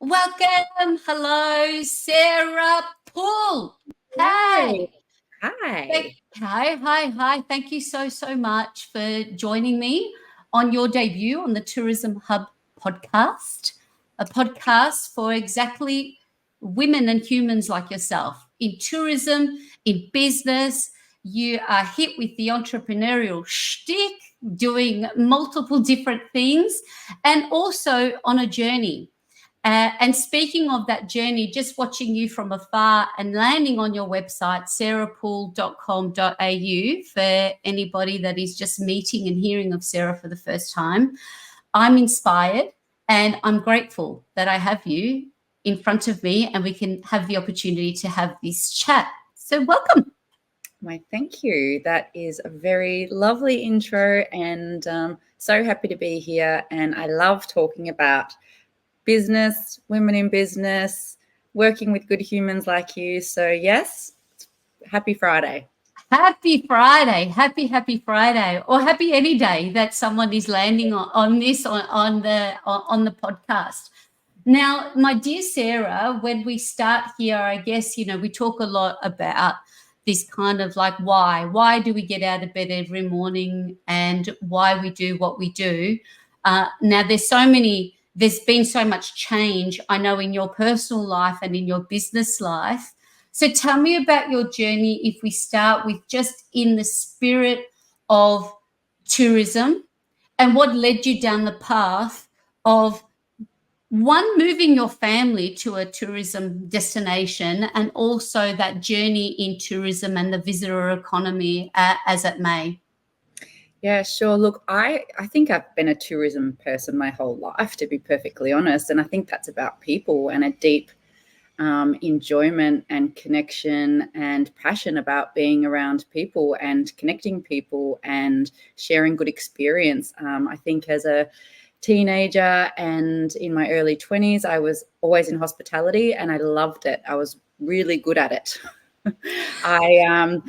Welcome. Hello, Sarah Poole. Hey. Hi. Hi. Thank you so much for joining me on your debut on the Tourism Hub podcast, a podcast for exactly women and humans like yourself in tourism, in business. You are hit with the entrepreneurial shtick, doing multiple different things, and also on a journey. And speaking of that journey, just watching you from afar and landing on your website, sarahpoole.com.au, for anybody that is just meeting and hearing of Sarah for the first time, I'm inspired and I'm grateful that I have you in front of me and we can have the opportunity to have this chat. So welcome. Why, thank you. That is a very lovely intro and so happy to be here. And I love talking about business, women in business, working with good humans like you. So yes, happy Friday. Happy Friday, happy Friday, or happy any day that someone is landing on the podcast. Now, my dear Sarah, when we start here, I guess, we talk a lot about this kind of like why do we get out of bed every morning and why we do what we do. Now, there's been so much change, I know, in your personal life and in your business life. So tell me about your journey if we start with just in the spirit of tourism and what led you down the path of moving your family to a tourism destination and also that journey in tourism and the visitor economy as it may. Yeah, sure. Look, I think I've been a tourism person my whole life, to be perfectly honest. And I think that's about people and a deep enjoyment and connection and passion about being around people and connecting people and sharing good experience. I think as a teenager and in my early 20s, I was always in hospitality and I loved it. I was really good at it. I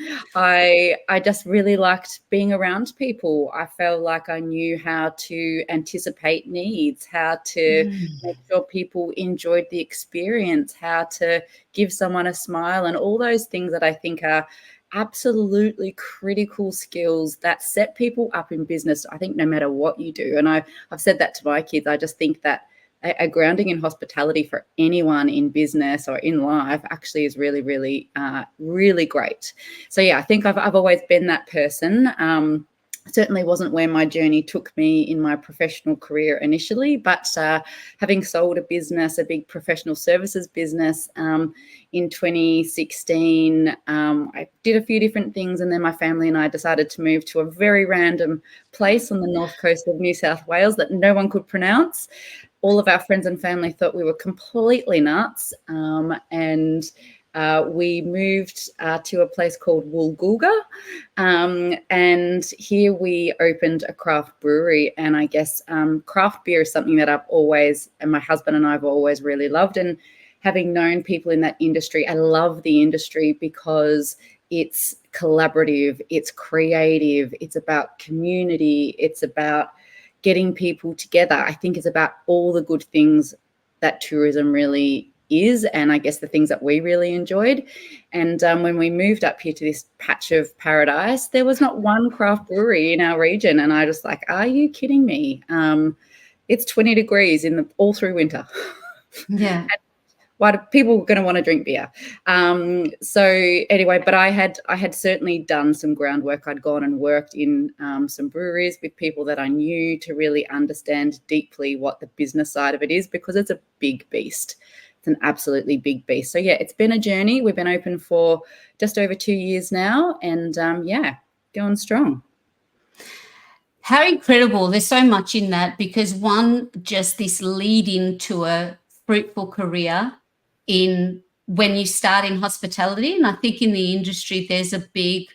just really liked being around people. I felt like I knew how to anticipate needs, how to make sure people enjoyed the experience, how to give someone a smile, and all those things that I think are absolutely critical skills that set people up in business. I think no matter what you do, and I've said that to my kids, I just think that a grounding in hospitality for anyone in business or in life actually is really, really, really great. So yeah, I think I've always been that person. Certainly wasn't where my journey took me in my professional career initially, but having sold a business, a big professional services business in 2016, I did a few different things, and then my family and I decided to move to a very random place on the north coast of New South Wales that no one could pronounce. All of our friends and family thought we were completely nuts, and we moved to a place called Woolgoolga, and here we opened a craft brewery. And I guess craft beer is something that and my husband and I have always really loved. And having known people in that industry, I love the industry because it's collaborative, it's creative, it's about community, it's about getting people together. I think it's about all the good things that tourism really is, and I guess the things that we really enjoyed. And when we moved up here to this patch of paradise, there was not one craft brewery in our region, and I was like, are you kidding me? It's 20 degrees all through winter. Yeah. Why do people going to want to drink beer? So anyway, but I had certainly done some groundwork. I'd gone and worked in some breweries with people that I knew to really understand deeply what the business side of it is, because it's a big beast. It's an absolutely big beast. So yeah, it's been a journey. We've been open for just over 2 years now, and going strong. How incredible. There's so much in that, because one, just this lead into a fruitful career when you start in hospitality. And I think in the industry, there's a big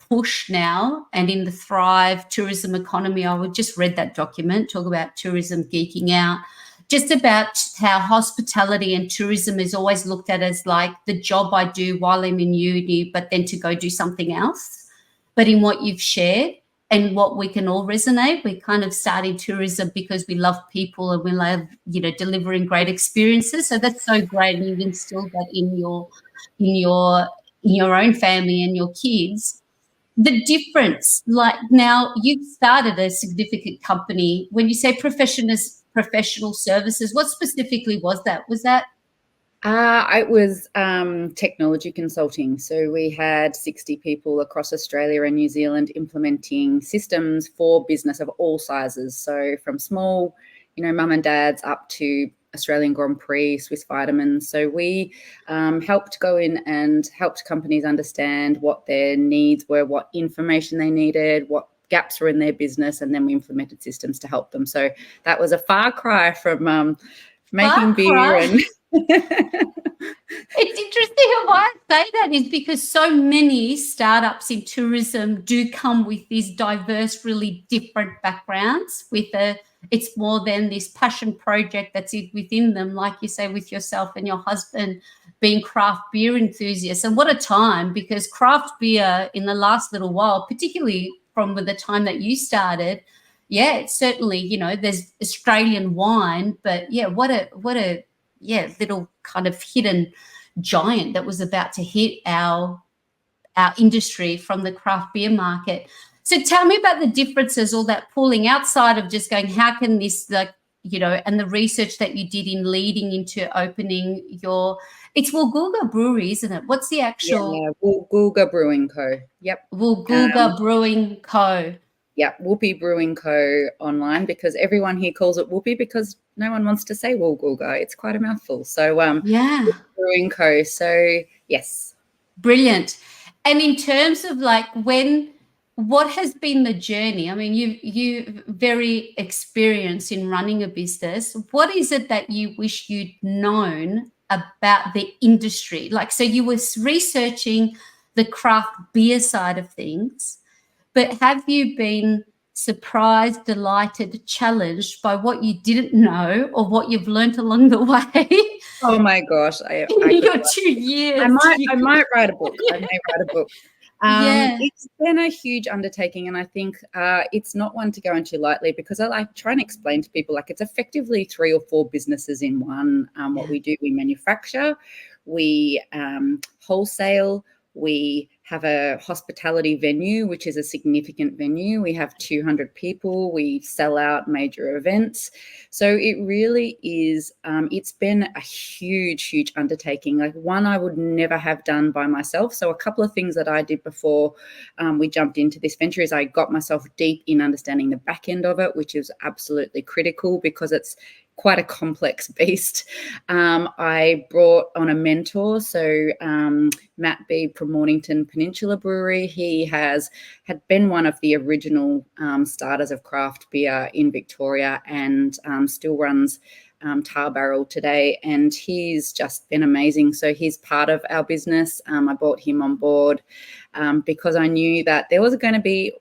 push now, and in the Thrive tourism economy, I just read that document, talk about tourism geeking out, just about how hospitality and tourism is always looked at as like the job I do while I'm in uni, but then to go do something else. But in what you've shared, and what we can all resonate. We kind of started tourism because we love people and we love, delivering great experiences. So that's so great, and you've instilled that in your in your own family and your kids. The difference, like now you've started a significant company. When you say professional services, what specifically was that? Was that It was technology consulting. So we had 60 people across Australia and New Zealand implementing systems for business of all sizes. So from small, mum and dads up to Australian Grand Prix, Swiss Vitamins. So we helped go in and helped companies understand what their needs were, what information they needed, what gaps were in their business, and then we implemented systems to help them. So that was a far cry from making beer and It's interesting why I say that is because so many startups in tourism do come with these diverse, really different backgrounds. It's more than this passion project that's within them, like you say, with yourself and your husband being craft beer enthusiasts. And what a time, because craft beer in the last little while, particularly from the time that you started, yeah, it's certainly, there's Australian wine, but yeah, what a little kind of hidden giant that was about to hit our industry from the craft beer market. So tell me about the differences, all that pulling outside of just going, how can this, and the research that you did in leading into opening it's Woolgoolga Brewery, isn't it? What's the actual? Yeah, Woolgoolga Brewing Co. Yep. Woolgoolga Brewing Co. Yeah, Whoopie Brewing Co. online, because everyone here calls it Whoopie because no one wants to say Woolgoolga. It's quite a mouthful. So yeah, Brewing Co. So yes. Brilliant. And in terms of what has been the journey? I mean, you very experienced in running a business. What is it that you wish you'd known about the industry? Like, so you were researching the craft beer side of things, but have you been surprised, delighted, challenged by what you didn't know or what you've learnt along the way? Oh my gosh! In your 2 years, I might write a book. I may write a book. Yeah. It's been a huge undertaking, and I think it's not one to go into lightly, because I try and explain to people, like, it's effectively 3 or 4 businesses in one. What we do, we manufacture, we wholesale, we have a hospitality venue, which is a significant venue. We have 200 people. We sell out major events. So it really is, it's been a huge, huge undertaking, like one I would never have done by myself. So a couple of things that I did before we jumped into this venture is I got myself deep in understanding the back end of it, which is absolutely critical because it's quite a complex beast. I brought on a mentor. So Matt Beebe from Mornington Peninsula Brewery, he had been one of the original starters of craft beer in Victoria, and still runs Tar Barrel today, and he's just been amazing. So he's part of our business. I brought him on board because I knew that there was going to be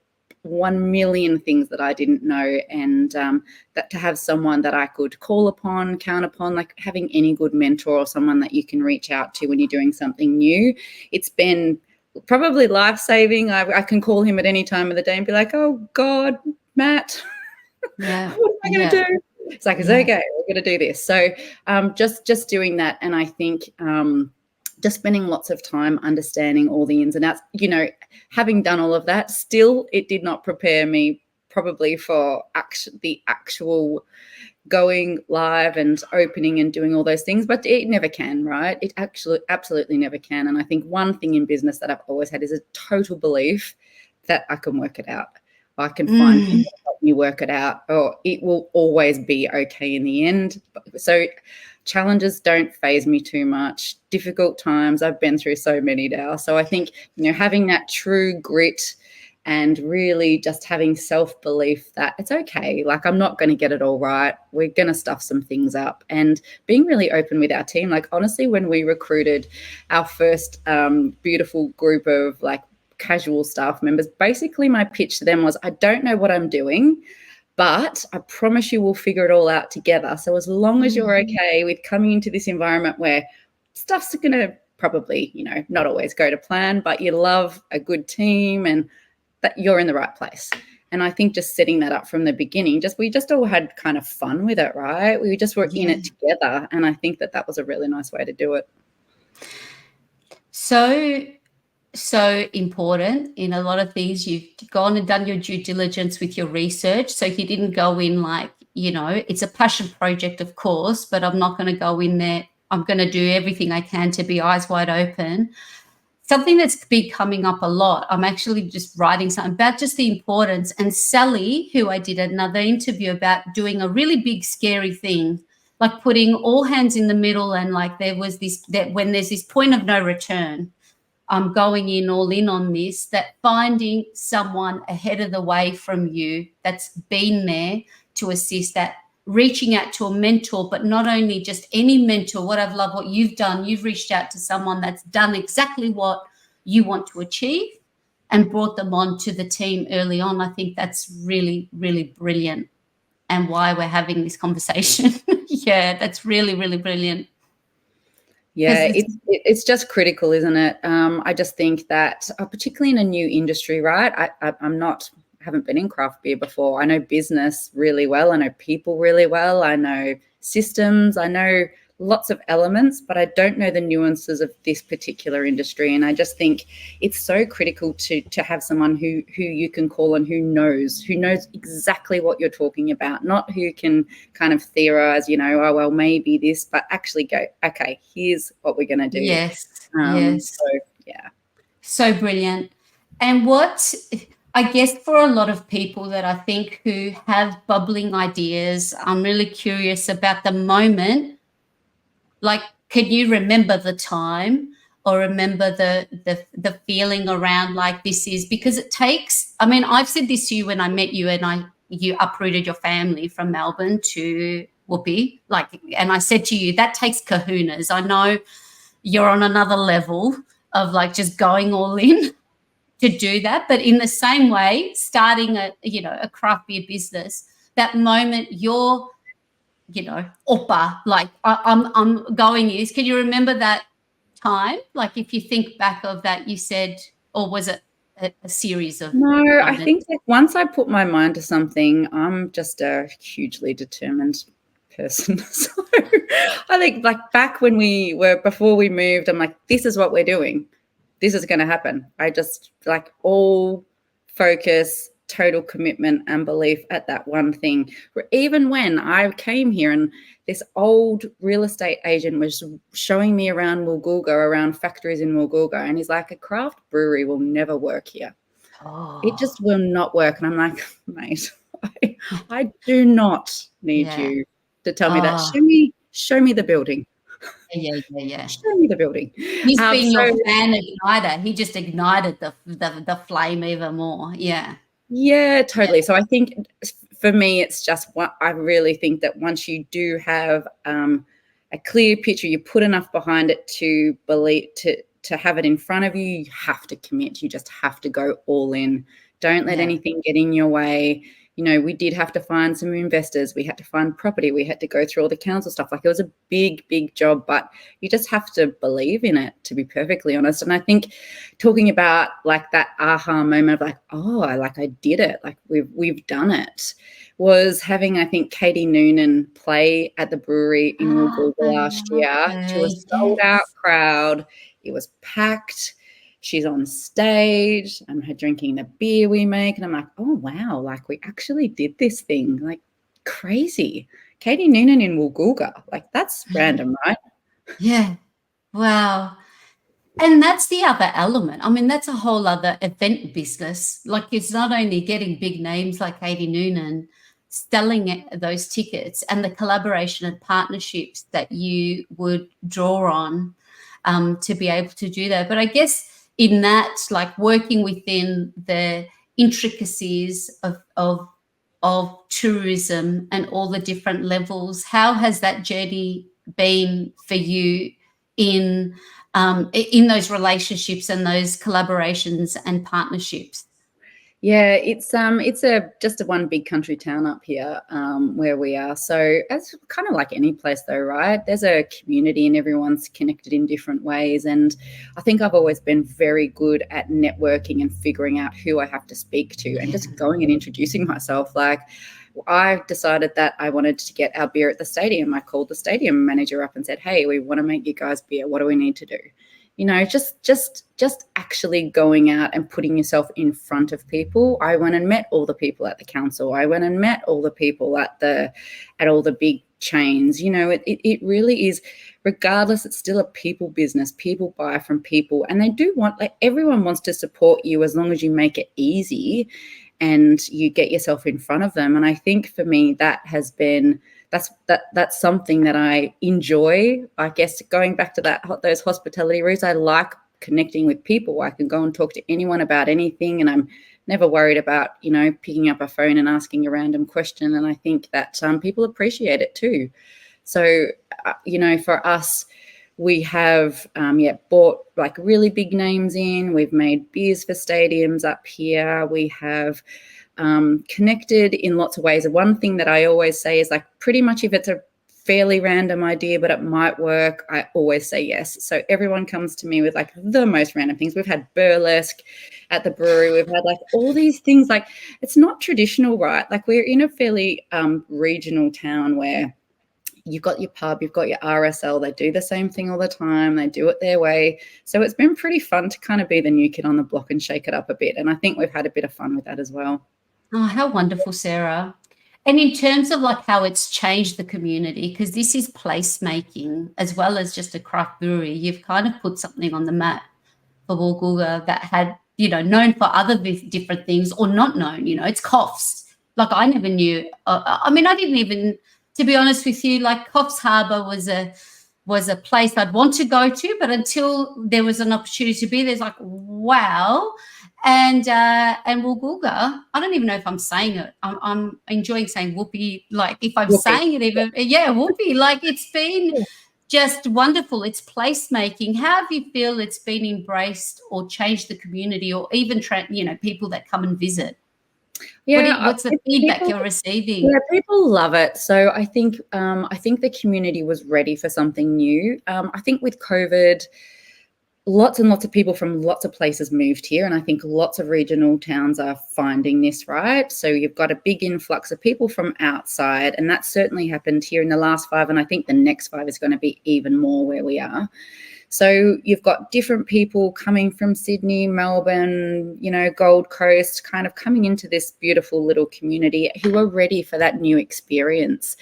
1 million things that I didn't know, and that to have someone that I could call upon, count upon, like having any good mentor or someone that you can reach out to when you're doing something new, it's been probably life-saving. I can call him at any time of the day and be like, oh God, Matt, Yeah. what am I going to do? It's like, it's okay, we're going to do this. So just doing that, and I think just spending lots of time understanding all the ins and outs, having done all of that, still it did not prepare me probably for the actual going live and opening and doing all those things, but it never can, right? It actually absolutely never can. And I think one thing in business that I've always had is a total belief that I can work it out. I can find people to help me work it out, or it will always be okay in the end. So challenges don't faze me too much. Difficult times, I've been through so many now. So I think, having that true grit and really just having self-belief that it's okay. Like, I'm not going to get it all right. We're going to stuff some things up, and being really open with our team. Like, honestly, when we recruited our first beautiful group of casual staff members, basically my pitch to them was, I don't know what I'm doing, but I promise you we'll figure it all out together. So as long as you're okay with coming into this environment where stuff's going to probably, not always go to plan, but you love a good team and that you're in the right place. And I think just setting that up from the beginning, we just all had kind of fun with it, right? We just were in it together. And I think that was a really nice way to do it. So important in a lot of things. You've gone and done your due diligence with your research. So you didn't go in like, it's a passion project, of course, but I'm not going to go in there. I'm going to do everything I can to be eyes wide open. Something that's been coming up a lot, I'm actually just writing something about just the importance. And Sally, who I did another interview about, doing a really big, scary thing, like putting all hands in the middle, and like there was that when there's this point of no return, I'm going in all in on this, that finding someone ahead of the way from you that's been there to assist, that reaching out to a mentor, but not only just any mentor. What I've loved what you've done, you've reached out to someone that's done exactly what you want to achieve and brought them on to the team early on. I think that's really, really brilliant, and why we're having this conversation. Yeah, that's really, really brilliant. Yeah, it's just critical, isn't it? I just think that, particularly in a new industry, right? I haven't been in craft beer before. I know business really well. I know people really well. I know systems. I know lots of elements, but I don't know the nuances of this particular industry. And I just think it's so critical to have someone who you can call and who knows exactly what you're talking about, not who can kind of theorize, oh, well, maybe this, but actually go, okay, here's what we're going to do. Yes. So, yeah. So brilliant. And what, I guess, for a lot of people that I think who have bubbling ideas, I'm really curious about the moment. Like, can you remember the time or remember the feeling around like this is, because it takes, I mean, I've said this to you when I met you and you uprooted your family from Melbourne to Whoopi, and I said to you, that takes kahunas. I know you're on another level of like just going all in to do that. But in the same way, starting a craft beer business, that moment you're, oppa, like I'm going is, can you remember that time? Like if you think back of that, you said, or was it a series of? No, I think that once I put my mind to something, I'm just a hugely determined person. So I think like back when before we moved, I'm like, this is what we're doing. This is going to happen. I just like all focus, total commitment and belief at that one thing. Even when I came here and this old real estate agent was showing me around Woolgoolga, around factories in Woolgoolga, and he's like, a craft brewery will never work here. Oh. It just will not work. And I'm like, mate, I do not need you to tell me that. Show me the building. Yeah. Show me the building. He's been your fan igniter. He just ignited the flame even more. Yeah. Yeah, totally. So I think for me, it's just what I really think that once you do have a clear picture, you put enough behind it to believe, to have it in front of you, you have to commit. You just have to go all in. Don't let anything get in your way. We did have to find some investors. We had to find property. We had to go through all the council stuff. Like it was a big, big job, but you just have to believe in it, to be perfectly honest. And I think talking about like that aha moment of like, oh, I did it. Like we've done it, was having, I think, Katie Noonan play at the brewery in Woolgoolga last year to a sold out crowd. It was packed. She's on stage, I'm her drinking the beer we make, and I'm like, oh, wow, like we actually did this thing, like crazy. Katie Noonan in Woolgoolga, like that's random, right? Yeah, wow. And that's the other element. I mean, that's a whole other event business. Like it's not only getting big names like Katie Noonan, selling those tickets and the collaboration and partnerships that you would draw on to be able to do that. But I guess in that, like working within the intricacies of tourism and all the different levels, how has that journey been for you in those relationships and those collaborations and partnerships? Yeah, it's a just a one big country town up here where we are. So it's kind of like any place though, right? There's a community and everyone's connected in different ways. And I think I've always been very good at networking and figuring out who I have to speak to and just going and introducing myself. Like I decided that I wanted to get our beer at the stadium. I called the stadium manager up and said, "Hey, we want to make you guys beer. What do we need to do?" You know, just actually going out and putting yourself in front of people. I went and met all the people at the council. I went and met all the people at all the big chains. You know, it really is, regardless, it's still a people business. People buy from people, and they do want, like, everyone wants to support you as long as you make it easy and you get yourself in front of them. And I think for me that has been that's something that I enjoy. I guess going back to those hospitality roots, I like connecting with people. I can go and talk to anyone about anything, and I'm never worried about, you know, picking up a phone and asking a random question. And I think that people appreciate it too. So, you know, for us, we have bought like really big names in. We've made beers for stadiums up here. We have connected in lots of ways. One thing that I always say is, like, pretty much if it's a fairly random idea but it might work, I always say yes. So everyone comes to me with like the most random things. We've had burlesque at the brewery. We've had like all these things. Like, it's not traditional, right? Like, we're in a fairly regional town where you've got your pub, you've got your RSL. They do the same thing all the time. They do it their way. So it's been pretty fun to kind of be the new kid on the block and shake it up a bit. And I think we've had a bit of fun with that as well. Oh, how wonderful, Sarah. And in terms of like how it's changed the community, because this is placemaking as well as just a craft brewery, you've kind of put something on the map for Woolgoolga that had, you know, known for other different things or not known. You know, it's Coffs. Like, I never knew. I mean, I didn't even, to be honest with you, like, Coffs Harbour was a place I'd want to go to, but until there was an opportunity to be there, it's like, wow. And Woolgoolga, I don't even know if I'm saying it. I'm enjoying saying whoopee. Like, if I'm Whoopee. saying it, even, yeah, whoopee. Like, it's been just wonderful. It's placemaking. How do you feel it's been embraced or changed the community, or even people that come and visit? Yeah, what's the feedback you're receiving? Yeah, people love it. So I think the community was ready for something new. I think with COVID, lots and lots of people from lots of places moved here, and I think lots of regional towns are finding this, right? So you've got a big influx of people from outside, and that certainly happened here in the last 5, and I think the next 5 is going to be even more where we are. So you've got different people coming from Sydney, Melbourne, you know, Gold Coast, kind of coming into this beautiful little community who are ready for that new experience.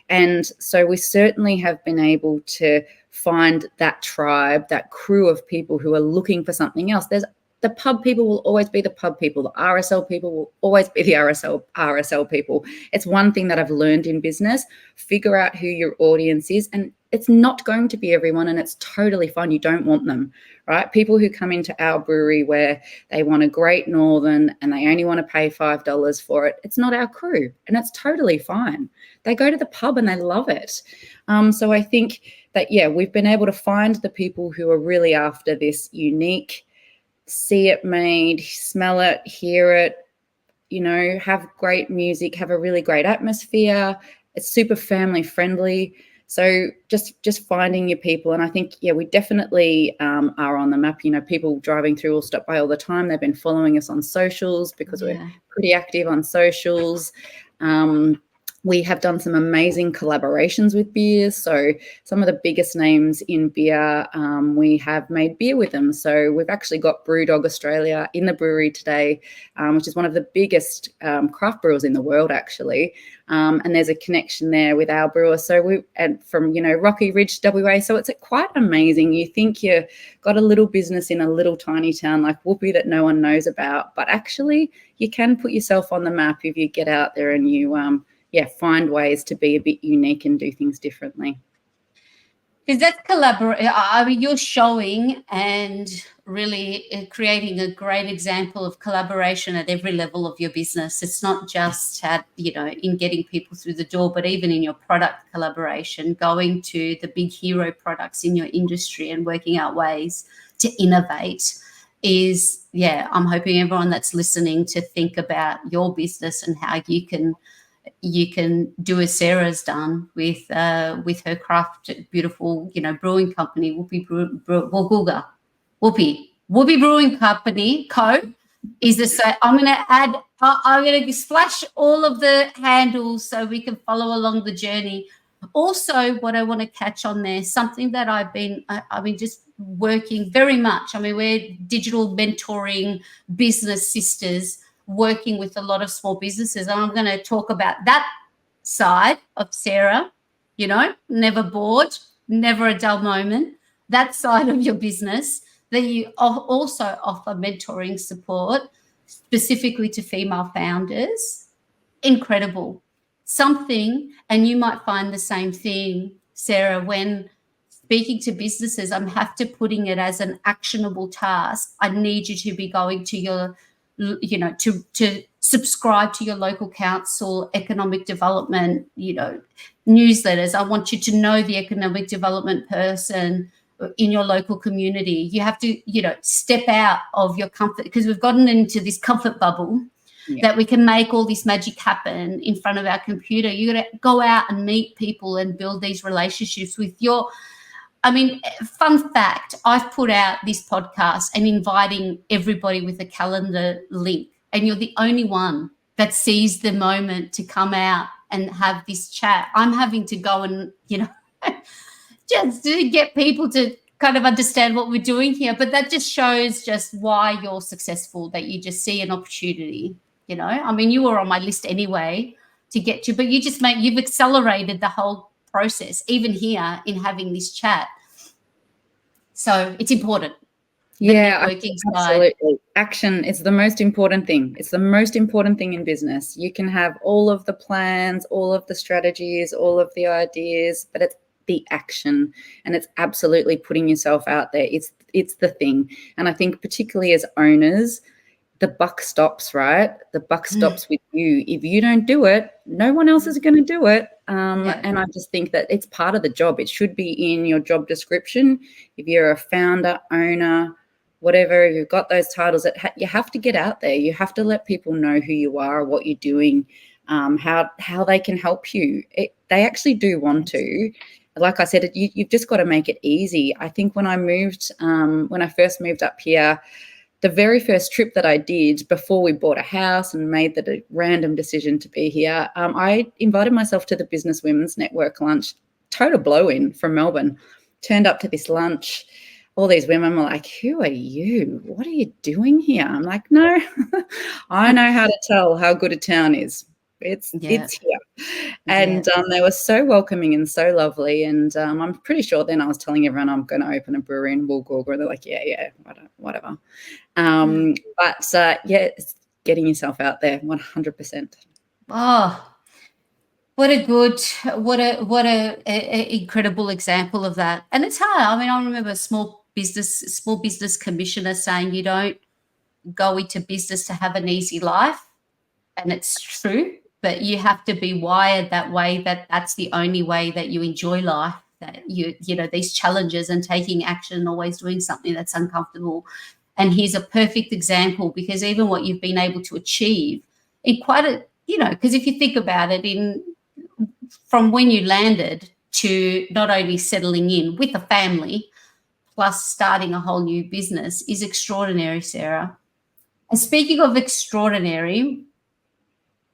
And so we certainly have been able to find that tribe, that crew of people who are looking for something else. The pub people will always be the pub people. The RSL people will always be the RSL people. It's one thing that I've learned in business. Figure out who your audience is, and it's not going to be everyone, and it's totally fine. You don't want them, right? People who come into our brewery where they want a Great Northern and they only want to pay $5 for it, it's not our crew, and it's totally fine. They go to the pub and they love it. So I think that, yeah, we've been able to find the people who are really after this unique, see it made, smell it, hear it, you know, have great music, have a really great atmosphere. It's super family friendly. So just finding your people. And I think, yeah, we definitely are on the map. You know, people driving through will stop by all the time. They've been following us on socials because we're pretty active on socials. We have done some amazing collaborations with beers. So some of the biggest names in beer, we have made beer with them. So we've actually got Brewdog Australia in the brewery today, which is one of the biggest craft brewers in the world, actually. And there's a connection there with our brewer. So and from, you know, Rocky Ridge, WA. So it's quite amazing. You think you've got a little business in a little tiny town like Whoopi that no one knows about, but actually you can put yourself on the map if you get out there and you find ways to be a bit unique and do things differently. Because that's I mean, you're showing and really creating a great example of collaboration at every level of your business. It's not just in getting people through the door, but even in your product collaboration, going to the big hero products in your industry and working out ways to innovate is, yeah, I'm hoping everyone that's listening to think about your business and how you can do as Sarah's done with her craft beautiful, brewing company, Whoopi Brewing Company Co. Is the same. I'm going to add. I'm going to splash all of the handles so we can follow along the journey. Also, what I want to catch on there, something that I've been just working very much. I mean, we're digital mentoring business sisters, working with a lot of small businesses, and I'm going to talk about that side of Sarah. Never bored, never a dull moment. That side of your business, that you also offer mentoring support specifically to female founders. Incredible. Something, and you might find the same thing, Sarah, when speaking to businesses, I'm have to putting it as an actionable task. I need you to be going to your, to subscribe to your local council economic development, newsletters. I want you to know the economic development person in your local community. You have to, step out of your comfort, because we've gotten into this comfort bubble. Yeah. That we can make all this magic happen in front of our computer. You got to go out and meet people and build these relationships with fun fact, I've put out this podcast and inviting everybody with a calendar link, and you're the only one that sees the moment to come out and have this chat. I'm having to go and, just to get people to kind of understand what we're doing here. But that just shows just why you're successful, that you just see an opportunity. You were on my list anyway to get to, but you've accelerated the whole process, even here in having this chat. So it's important. Yeah, absolutely. Action is the most important thing. It's the most important thing in business. You can have all of the plans, all of the strategies, all of the ideas, but it's the action, and it's absolutely putting yourself out there. It's the thing. And I think particularly as owners, the buck stops, right? The buck stops with you. If you don't do it, no one else is going to do it. And I just think that it's part of the job. It should be in your job description. If you're a founder, owner, whatever, you've got those titles, you have to get out there. You have to let people know who you are, what you're doing, how they can help you. They actually do want to. Like I said, you've just got to make it easy. I think when I first moved up here, the very first trip that I did before we bought a house and made the random decision to be here, I invited myself to the Business Women's Network lunch, total blow-in from Melbourne. Turned up to this lunch. All these women were like, "Who are you? What are you doing here?" I'm like, "No, I know how to tell how good a town is. It's here." And they were so welcoming and so lovely. And I'm pretty sure then I was telling everyone I'm going to open a brewery in Woolgoolga. They're like, yeah, whatever. It's getting yourself out there 100%. Oh, what a incredible example of that. And it's hard. I remember a small business commissioner saying you don't go into business to have an easy life. And it's true. But you have to be wired that way, that's the only way that you enjoy life, that these challenges and taking action, always doing something that's uncomfortable. And here's a perfect example, because even what you've been able to achieve in quite a, because if you think about it, from when you landed to not only settling in with a family plus starting a whole new business is extraordinary, Sarah. And speaking of extraordinary,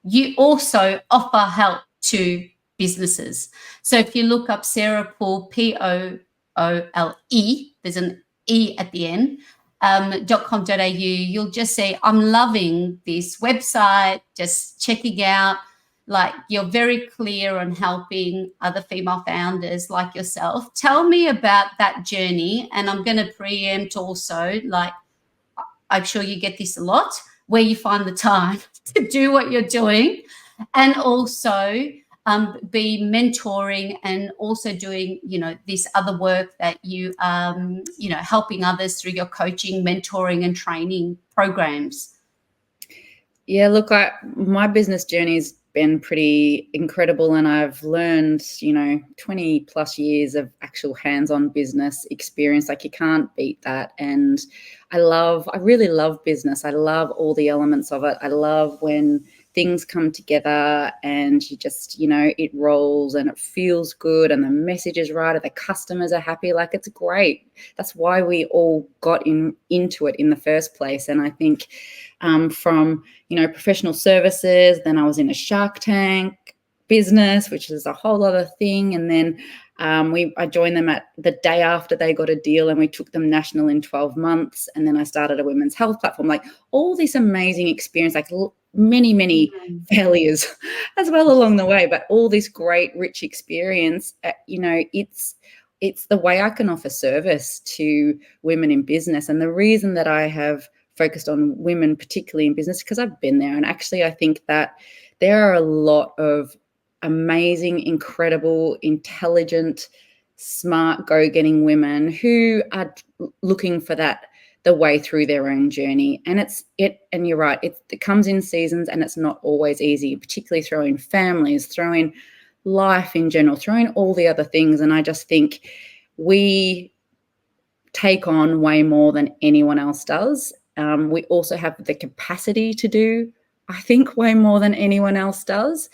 you also offer help to businesses. So if you look up Sarah Poole, Poole, there's an E at the end, .com.au, you'll just say, I'm loving this website, just checking out, like you're very clear on helping other female founders like yourself. Tell me about that journey. And I'm going to preempt also, like, I'm sure you get this a lot, where you find the time to do what you're doing, and also be mentoring, and also doing, this other work that you, helping others through your coaching, mentoring and training programs. Yeah, look, my business journey has been pretty incredible, and I've learned, 20 plus years of actual hands-on business experience. Like, you can't beat that. And I really love business. I love all the elements of it. I love when things come together and you just, it rolls and it feels good and the message is right and the customers are happy. Like, it's great. That's why we all got into it in the first place. And I think from, professional services, then I was in a Shark Tank business, which is a whole other thing. And then I joined them at the day after they got a deal, and we took them national in 12 months. And then I started a women's health platform. Like, all this amazing experience, like many failures as well along the way, but all this great, rich experience. It's the way I can offer service to women in business. And the reason that I have focused on women, particularly in business, because I've been there. And actually, I think that there are a lot of amazing, incredible, intelligent, smart, go-getting women who are looking for the way through their own journey. And and you're right, it comes in seasons, and it's not always easy, particularly throwing families, throwing life in general, throwing all the other things. And I just think we take on way more than anyone else does. We also have the capacity to do, I think, way more than anyone else does.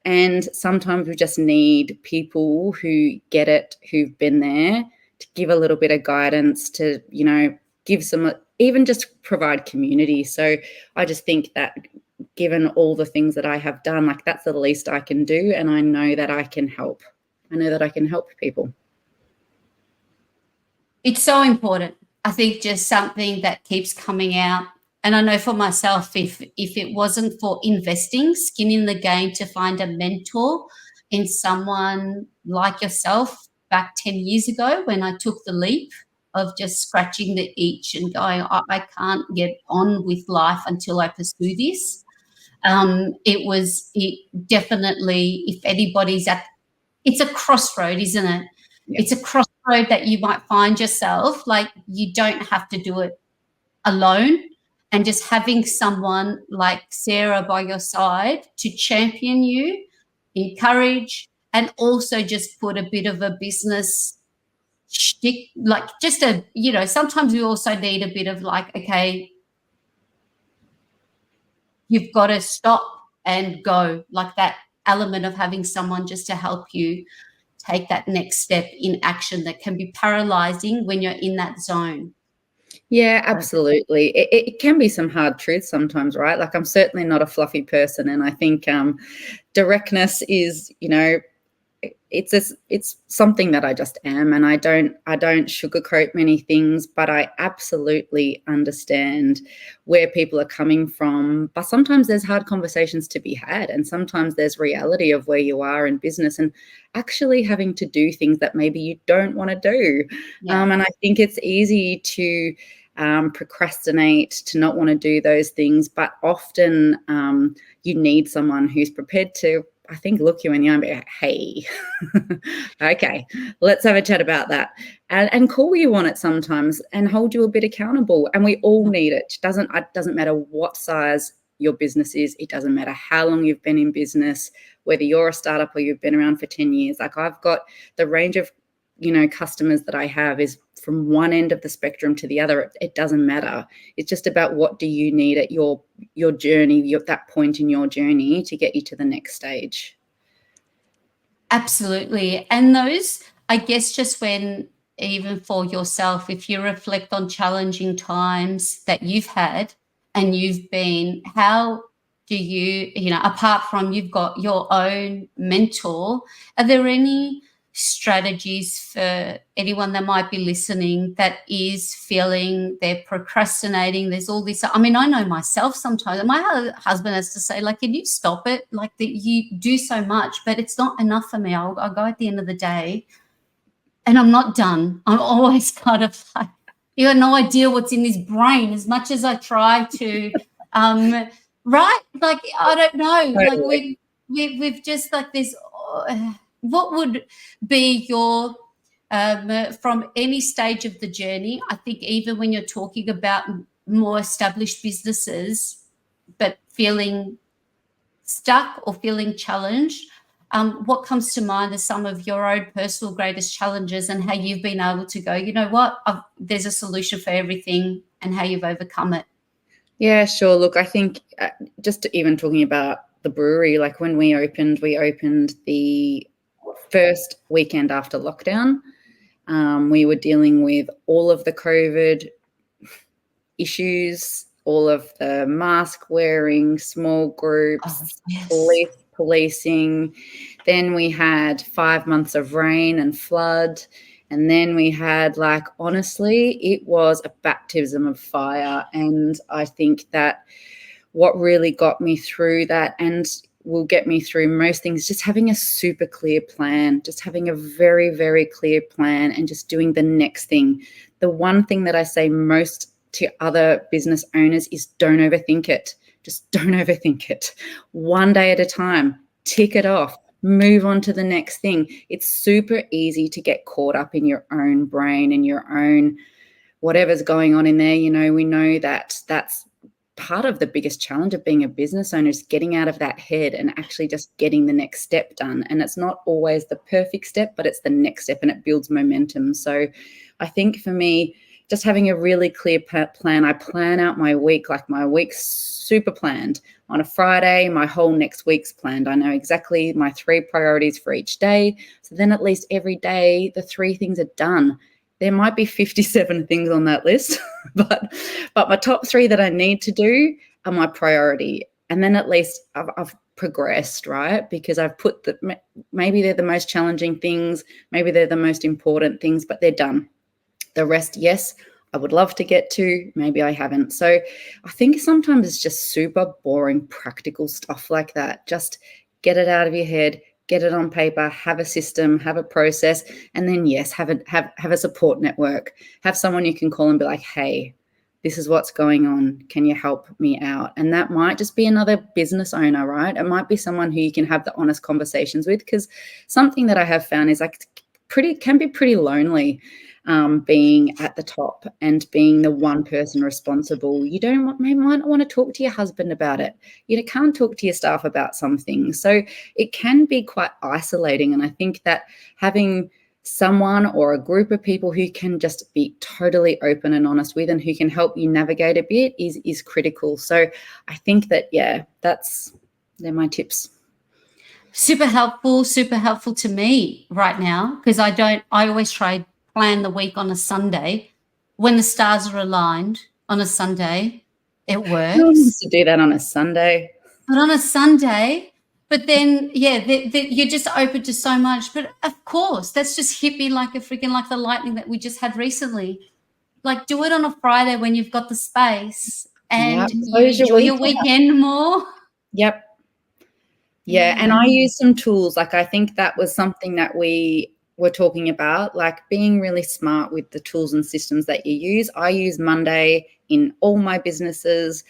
And sometimes we just need people who get it, who've been there, to give a little bit of guidance, to, give some, even just provide community. So I just think that given all the things that I have done, like, that's the least I can do. And I know that I can help. I know that I can help people. It's so important. I think just something that keeps coming out. And I know for myself, if it wasn't for investing skin in the game to find a mentor in someone like yourself back 10 years ago, when I took the leap of just scratching the itch and going, I can't get on with life until I pursue this. It definitely, if anybody's it's a crossroad, isn't it? Yeah. It's a crossroad that you might find yourself, like, you don't have to do it alone. And just having someone like Sarah by your side to champion you, encourage, and also just put a bit of a business shtick, like, just sometimes we also need a bit of, like, okay, you've got to stop and go, like that element of having someone just to help you take that next step in action that can be paralyzing when you're in that zone. Yeah, absolutely. It can be some hard truths sometimes, right? Like, I'm certainly not a fluffy person, and I think directness is, it's something that I just am, and I don't sugarcoat many things, but I absolutely understand where people are coming from. But sometimes there's hard conversations to be had, and sometimes there's reality of where you are in business and actually having to do things that maybe you don't want to do. Yeah. And I think it's easy to procrastinate, to not want to do those things, but often you need someone who's prepared to, I think, look you in the eye and be like, hey, okay, let's have a chat about that, and call you on it sometimes and hold you a bit accountable. And we all need it. It doesn't matter what size your business is. It doesn't matter how long you've been in business, whether you're a startup or you've been around for 10 years. Like, I've got the range of, customers that I have is from one end of the spectrum to the other. It doesn't matter. It's just about what do you need at your journey, that point in your journey to get you to the next stage. Absolutely. And those, I guess, just when, even for yourself, if you reflect on challenging times that you've had and you've been, how do you, apart from you've got your own mentor, are there any strategies for anyone that might be listening that is feeling they're procrastinating? There's all this, I know myself sometimes, my husband has to say, like, can you stop it? Like, that you do so much, but it's not enough for me. I'll go at the end of the day and I'm not done. I'm always kind of like, you have no idea what's in his brain, as much as I try to right, like, I don't know, totally. Like we've just, like, this what would be your from any stage of the journey? I think even when you're talking about more established businesses but feeling stuck or feeling challenged, what comes to mind are some of your own personal greatest challenges and how you've been able to go, you know what, there's a solution for everything, and how you've overcome it? Yeah, sure. Look, I think just even talking about the brewery, like when we opened the first weekend after lockdown. We were dealing with all of the COVID issues, all of the mask wearing, small groups, policing. Then we had 5 months of rain and flood. And then we had, like, honestly, it was a baptism of fire. And I think that what really got me through that and will get me through most things, just having a super clear plan, just having a very, very clear plan and just doing the next thing. The one thing that I say most to other business owners is don't overthink it. Just don't overthink it. One day at a time, tick it off, move on to the next thing. It's super easy to get caught up in your own brain and your own whatever's going on in there. You know, we know that that's part of the biggest challenge of being a business owner, is getting out of that head and actually just getting the next step done. And it's not always the perfect step, but it's the next step, and it builds momentum. So I think for me, just having a really clear plan. I plan out my week, like my week's super planned. On a Friday, my whole next week's planned. I know exactly my 3 priorities for each day. So then at least every day, the 3 things are done. There might be 57 things on that list, but my top 3 that I need to do are my priority. And then at least I've progressed, right? Because I've put maybe they're the most challenging things, maybe they're the most important things, but they're done. The rest, yes, I would love to get to, maybe I haven't. So I think sometimes it's just super boring, practical stuff like that. Just get it out of your head, get it on paper, have a system, have a process, and then, yes, have a support network. Have someone you can call and be like, hey, this is what's going on. Can you help me out? And that might just be another business owner, right? It might be someone who you can have the honest conversations with, because something that I have found is like can be pretty lonely. Being at the top and being the one person responsible. You might not want to talk to your husband about it. You can't talk to your staff about some things. So it can be quite isolating. And I think that having someone or a group of people who can just be totally open and honest with and who can help you navigate a bit is critical. So I think that, yeah, they're my tips. Super helpful to me right now, because I always try plan the week on a Sunday when the stars are aligned on a Sunday. It works. No one wants to do that on a Sunday. But on a Sunday, but then, yeah, you're just open to so much. But of course, that's just hit me like like the lightning that we just had recently. Like, do it on a Friday when you've got the space and you enjoy your weekend more. Yep. Yeah, and I use some tools. Like, I think that was something that we were talking about, like being really smart with the tools and systems that you use. I use Monday in all my businesses.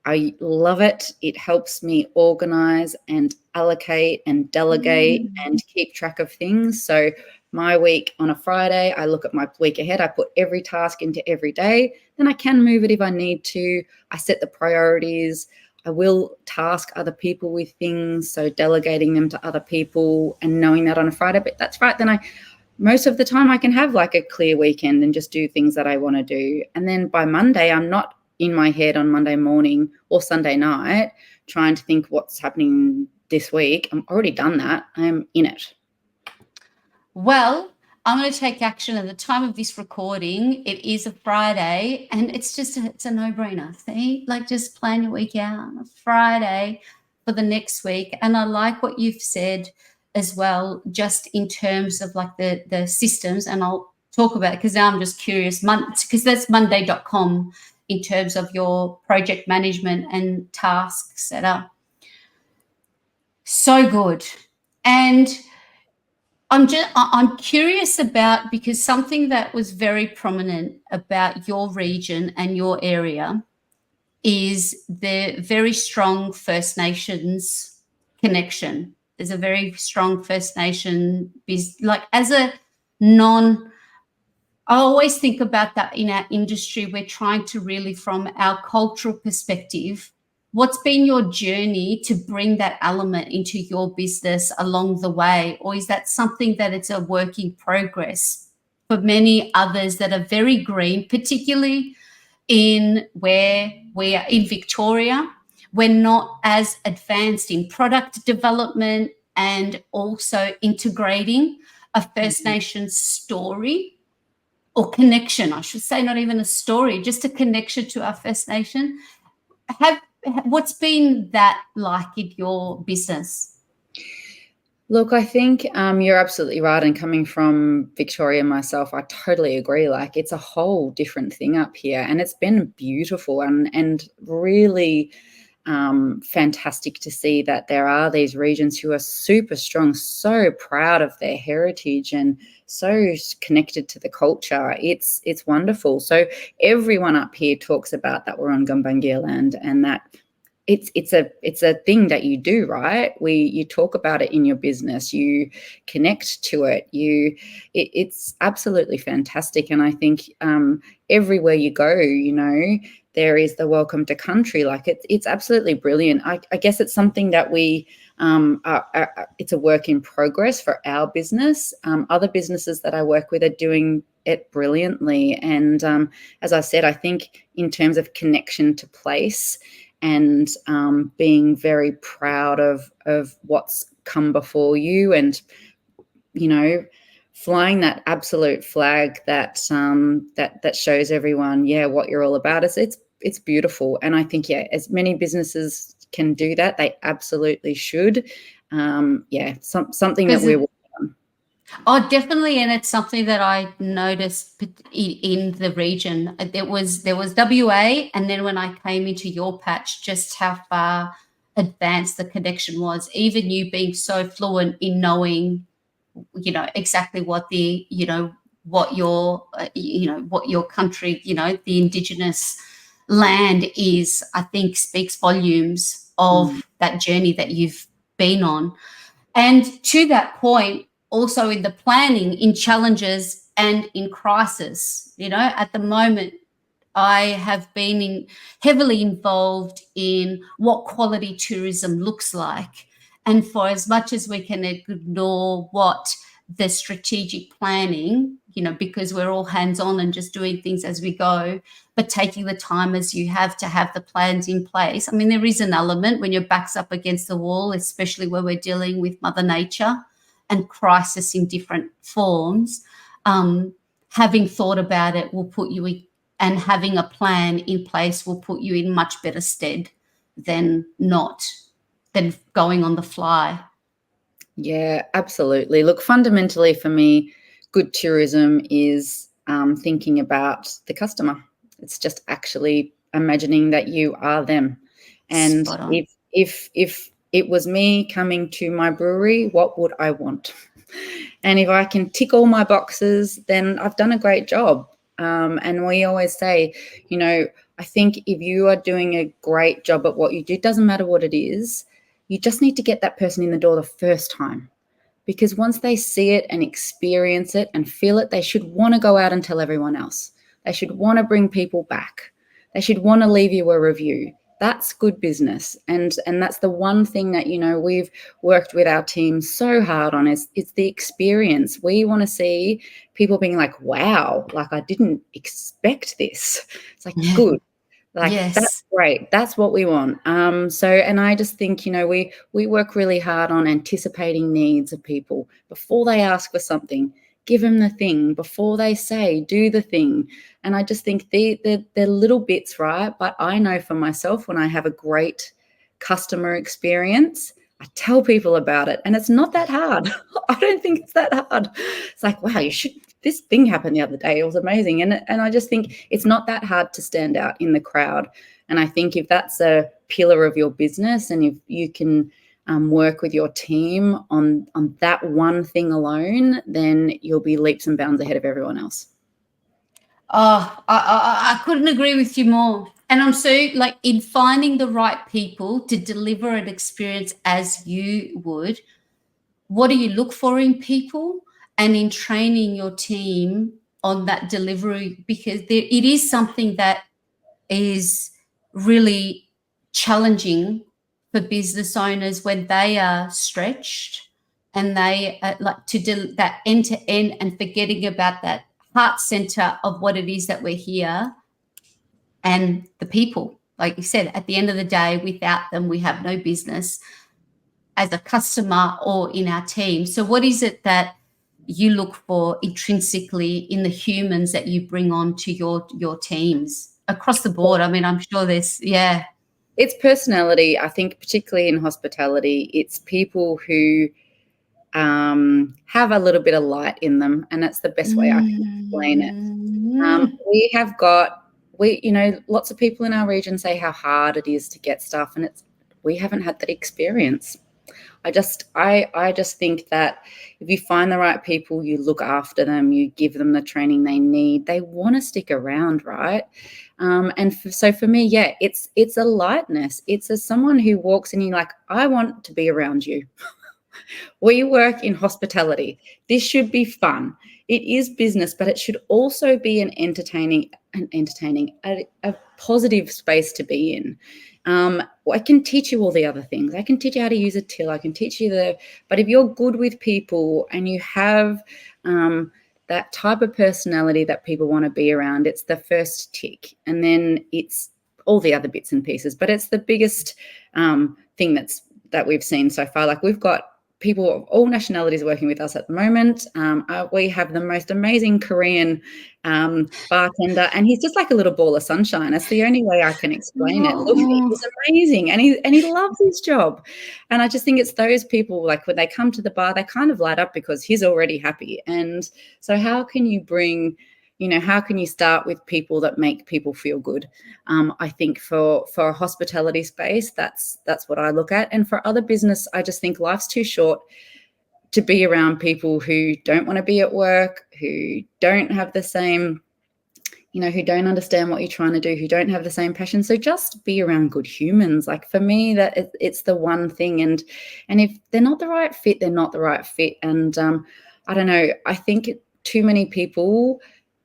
I love it. It helps me organize and allocate and delegate and keep track of things. So my week on a Friday, I look at my week ahead. I put every task into every day. Then I can move it if I need to. I set the priorities. I will task other people with things, so delegating them to other people and knowing that on a Friday. But that's right. Then most of the time I can have like a clear weekend and just do things that I want to do. And then by Monday, I'm not in my head on Monday morning or Sunday night trying to think what's happening this week. I'm already done that. I'm in it. Well, I'm going to take action at the time of this recording. It is a Friday, and it's a no-brainer. See, like, just plan your week out on a Friday for the next week. And I like what you've said as well, just in terms of like the systems. And I'll talk about it because now I'm just curious, because that's monday.com in terms of your project management and task setup. So good. And I'm curious about, because something that was very prominent about your region and your area is the very strong First Nations connection. There's a very strong First Nation, like as a I always think about that in our industry. We're trying to really, from our cultural perspective, what's been your journey to bring that element into your business along the way? Or is that something that it's a work in progress for many others that are very green, particularly in where we are in Victoria? We're not as advanced in product development and also integrating a First Nations story or connection, I should say, not even a story, just a connection to our First Nation. What's been that like in your business? Look, I think you're absolutely right. And coming from Victoria myself, I totally agree. Like, it's a whole different thing up here, and it's been beautiful and really fantastic to see that there are these regions who are super strong, so proud of their heritage and so connected to the culture. It's wonderful. So everyone up here talks about that we're on Gumbaynggirr land, and that it's a thing that you do, right? You talk about it in your business, you connect to it, it's absolutely fantastic. And I think everywhere you go, there is the welcome to country. Like, it's absolutely brilliant. I guess it's something that we it's a work in progress for our business. Other businesses that I work with are doing it brilliantly. And as I said, I think in terms of connection to place and being very proud of what's come before you, and flying that absolute flag that that shows everyone what you're all about. It's beautiful. And I think as many businesses can do that, they absolutely should. Something that we're working on. Oh, definitely. And it's something that I noticed in the region. There was WA, and then when I came into your patch, just how far advanced the connection was, even you being so fluent in knowing, exactly what the, what your, what your country, the Indigenous land is, I think speaks volumes of that journey that you've been on. And to that point, also in the planning, in challenges and in crisis, at the moment, I have been heavily involved in what quality tourism looks like. And for as much as we can ignore what the strategic planning, because we're all hands-on and just doing things as we go, but taking the time as you have to have the plans in place. I mean, there is an element when your back's up against the wall, especially where we're dealing with Mother Nature and crisis in different forms. Having thought about it will put you in, and having a plan in place will put you in much better stead than going on the fly. Yeah, absolutely. Look, fundamentally for me, good tourism is thinking about the customer. It's just actually imagining that you are them. And if it was me coming to my brewery, what would I want? And if I can tick all my boxes, then I've done a great job. And we always say, I think if you are doing a great job at what you do, it doesn't matter what it is, you just need to get that person in the door the first time. Because once they see it and experience it and feel it, they should want to go out and tell everyone else. They should want to bring people back. They should want to leave you a review. That's good business. And that's the one thing that, we've worked with our team so hard on is the experience. We want to see people being like, wow, like I didn't expect this. It's like, good. Like, yes. That's great. That's what we want. And I just think, we work really hard on anticipating needs of people before they ask for something. Give them the thing before they say, do the thing. And I just think they're little bits, right? But I know for myself, when I have a great customer experience, I tell people about it, and it's not that hard. I don't think it's that hard. It's like, wow, this thing happened the other day. It was amazing. And I just think it's not that hard to stand out in the crowd. And I think if that's a pillar of your business, and if you can work with your team on that one thing alone, then you'll be leaps and bounds ahead of everyone else. Oh, I couldn't agree with you more. And I'm so in finding the right people to deliver an experience as you would, what do you look for in people and in training your team on that delivery? Because it is something that is really challenging for business owners when they are stretched and they like to do that end to end and forgetting about that heart center of what it is that we're here and the people. Like you said, at the end of the day, without them, we have no business as a customer or in our team. So what is it that you look for intrinsically in the humans that you bring on to your teams across the board? I mean, I'm sure there's, yeah. It's personality. I think particularly in hospitality, it's people who have a little bit of light in them, and that's the best way I can explain it. We have got, lots of people in our region say how hard it is to get stuff, and we haven't had that experience. I just think that if you find the right people, you look after them, you give them the training they need, they want to stick around, right? So for me, yeah, it's a lightness. It's someone who walks in, you're like, I want to be around you. We work in hospitality. This should be fun. It is business, but it should also be an entertaining, a positive space to be in. I can teach you all the other things. I can teach you how to use a till. I can teach you but if you're good with people and you have that type of personality that people want to be around, it's the first tick. And then it's all the other bits and pieces. But it's the biggest thing that we've seen so far. Like, we've got people of all nationalities working with us at the moment. We have the most amazing Korean bartender, and he's just like a little ball of sunshine. That's the only way I can explain it. Look, he's amazing, and he loves his job. And I just think it's those people, like when they come to the bar, they kind of light up because he's already happy. And so how can you how can you start with people that make people feel good? I think for a hospitality space, that's what I look at. And for other business, I just think life's too short to be around people who don't want to be at work, who don't have the same, who don't understand what you're trying to do, who don't have the same passion. So just be around good humans. Like, for me, that it's the one thing. And if they're not the right fit, they're not the right fit. And I don't know, I think too many people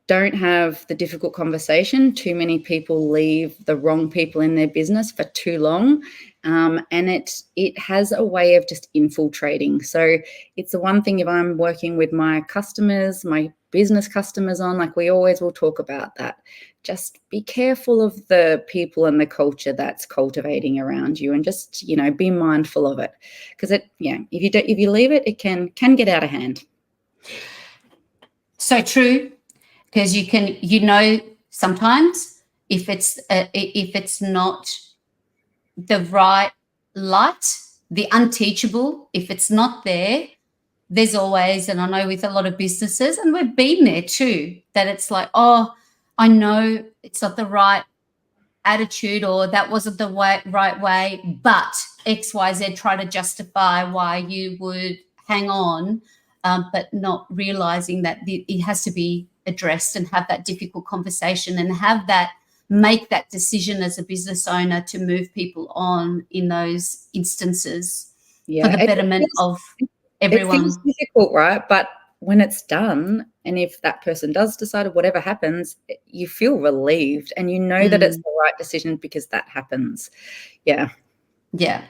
don't have the difficult conversation. Too many people leave the wrong people in their business for too long. And it has a way of just infiltrating. So it's the one thing, if I'm working with my customers, my business customers like, we always will talk about that. Just be careful of the people and the culture that's cultivating around you, and just, be mindful of it. Because if you leave it, it can get out of hand. So true. Because sometimes if it's not the right light, the unteachable, if it's not there, there's always, and I know with a lot of businesses, and we've been there too, that it's like, oh, I know it's not the right attitude, or that wasn't the right way, but XYZ try to justify why you would hang on, but not realizing that it has to be addressed, and have that difficult conversation, and make that decision as a business owner to move people on in those instances for the betterment of everyone. It feels difficult, right? But when it's done, and if that person does decide, or whatever happens, you feel relieved, and that it's the right decision because that happens. Yeah. Yeah.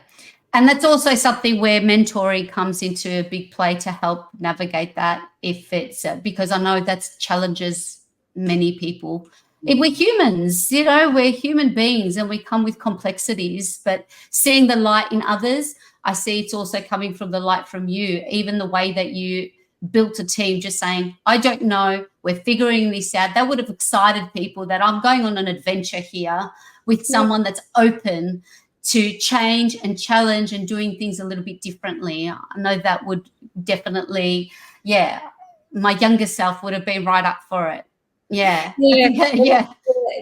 And that's also something where mentoring comes into a big play to help navigate that, if it's because I know that challenges many people. We're humans, we're human beings, and we come with complexities, but seeing the light in others, I see it's also coming from the light from you. Even the way that you built a team, just saying, I don't know, we're figuring this out. That would have excited people, that I'm going on an adventure here with someone that's open to change and challenge and doing things a little bit differently. I know that would definitely, my younger self would have been right up for it. Yeah.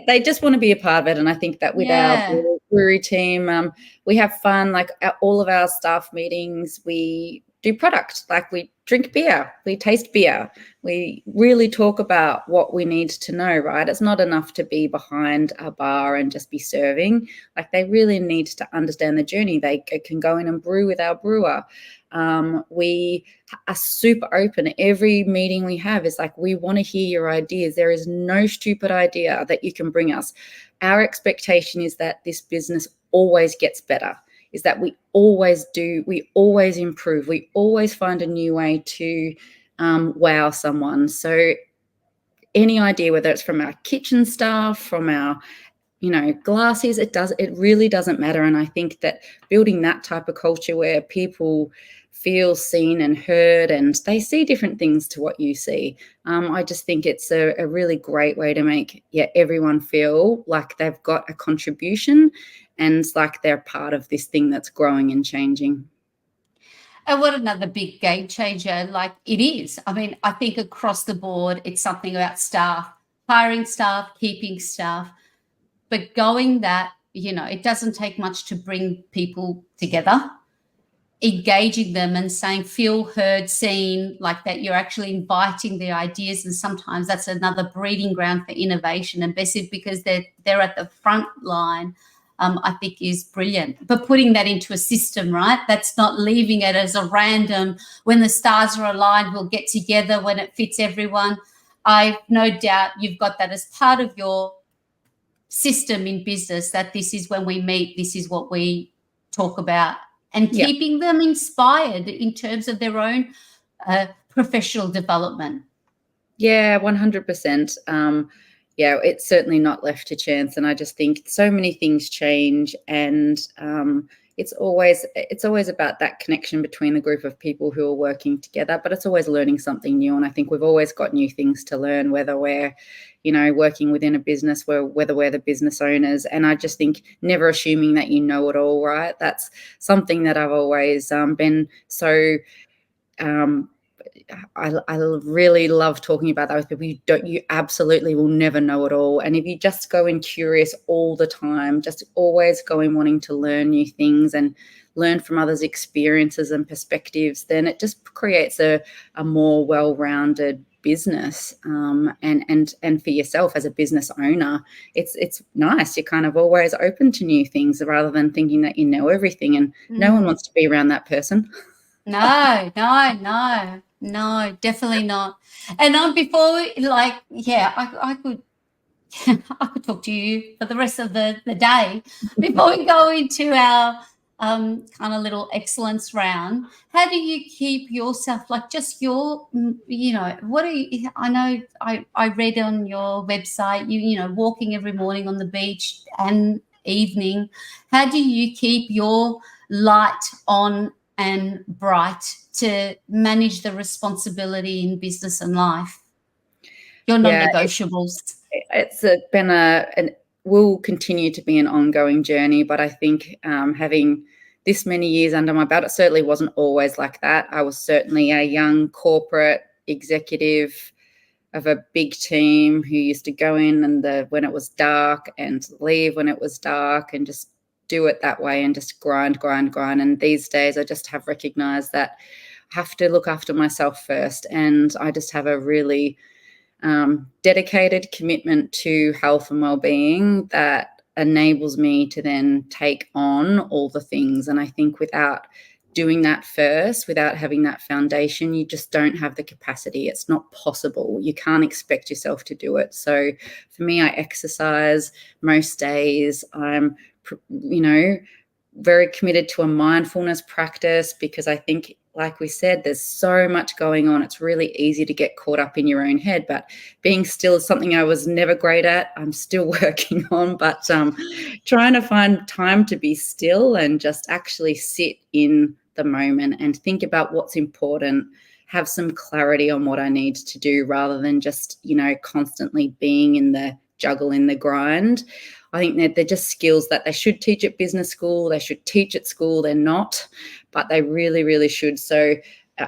They just want to be a part of it. And I think that with our brewery team, we have fun. Like, at all of our staff meetings, we do product. Like, we drink beer, we taste beer, we really talk about what we need to know, right? It's not enough to be behind a bar and just be serving. Like, they really need to understand the journey. They can go in and brew with our brewer. We are super open. Every meeting we have is like, we want to hear your ideas. There is no stupid idea that you can bring us. Our expectation is that this business always gets better, is that we always improve, we always find a new way to wow someone. So any idea, whether it's from our kitchen staff, from our glassies, it really doesn't matter. And I think that building that type of culture where people feel seen and heard and they see different things to what you see, I just think it's a really great way to make everyone feel like they've got a contribution and like they're part of this thing that's growing and changing. And what another big game changer, like it is. I mean, I think across the board, it's something about staff, hiring staff, keeping staff, but going that, it doesn't take much to bring people together, engaging them and saying, feel heard, seen, like that you're actually inviting their ideas. And sometimes that's another breeding ground for innovation. And Bessie, because they're at the front line, I think is brilliant. But putting that into a system, right? That's not leaving it as a random, when the stars are aligned, we'll get together when it fits everyone. I've no doubt you've got that as part of your system in business, that this is when we meet, this is what we talk about, and keeping them inspired in terms of their own professional development. Yeah, 100%. It's certainly not left to chance. And I just think so many things change, and it's always about that connection between the group of people who are working together, but it's always learning something new. And I think we've always got new things to learn, whether we're, working within a business, whether we're the business owners. And I just think never assuming that you know it all, right? That's something that I've always been so I really love talking about that with people. You absolutely will never know it all. And if you just go in curious all the time, just always go in wanting to learn new things and learn from others' experiences and perspectives, then it just creates a more well-rounded business. And for yourself as a business owner, it's nice. You're kind of always open to new things rather than thinking that you know everything. And no one wants to be around that person. No, definitely not. And before, I could I could talk to you for the rest of the day. Before we go into our kind of little excellence round, how do you keep yourself, like just your, what are you, I know I read on your website, walking every morning on the beach and evening. How do you keep your light on and bright to manage the responsibility in business and life? Your non-negotiables. It's been will continue to be an ongoing journey, but I think having this many years under my belt, it certainly wasn't always like that. I was certainly a young corporate executive of a big team who used to go in when it was dark and leave when it was dark and just do it that way and just grind. And these days I just have recognized that I have to look after myself first. And I just have a really dedicated commitment to health and well-being that enables me to then take on all the things. And I think without doing that first, without having that foundation, you just don't have the capacity. It's not possible. You can't expect yourself to do it. So for me, I exercise most days. I'm very committed to a mindfulness practice because I think, like we said, there's so much going on. It's really easy to get caught up in your own head, but being still is something I was never great at. I'm still working on, but trying to find time to be still and just actually sit in the moment and think about what's important, have some clarity on what I need to do rather than just, constantly being in the juggle, in the grind. I think that they're just skills that they should teach at business school. They should teach at school. They're not, but they really, really should. So,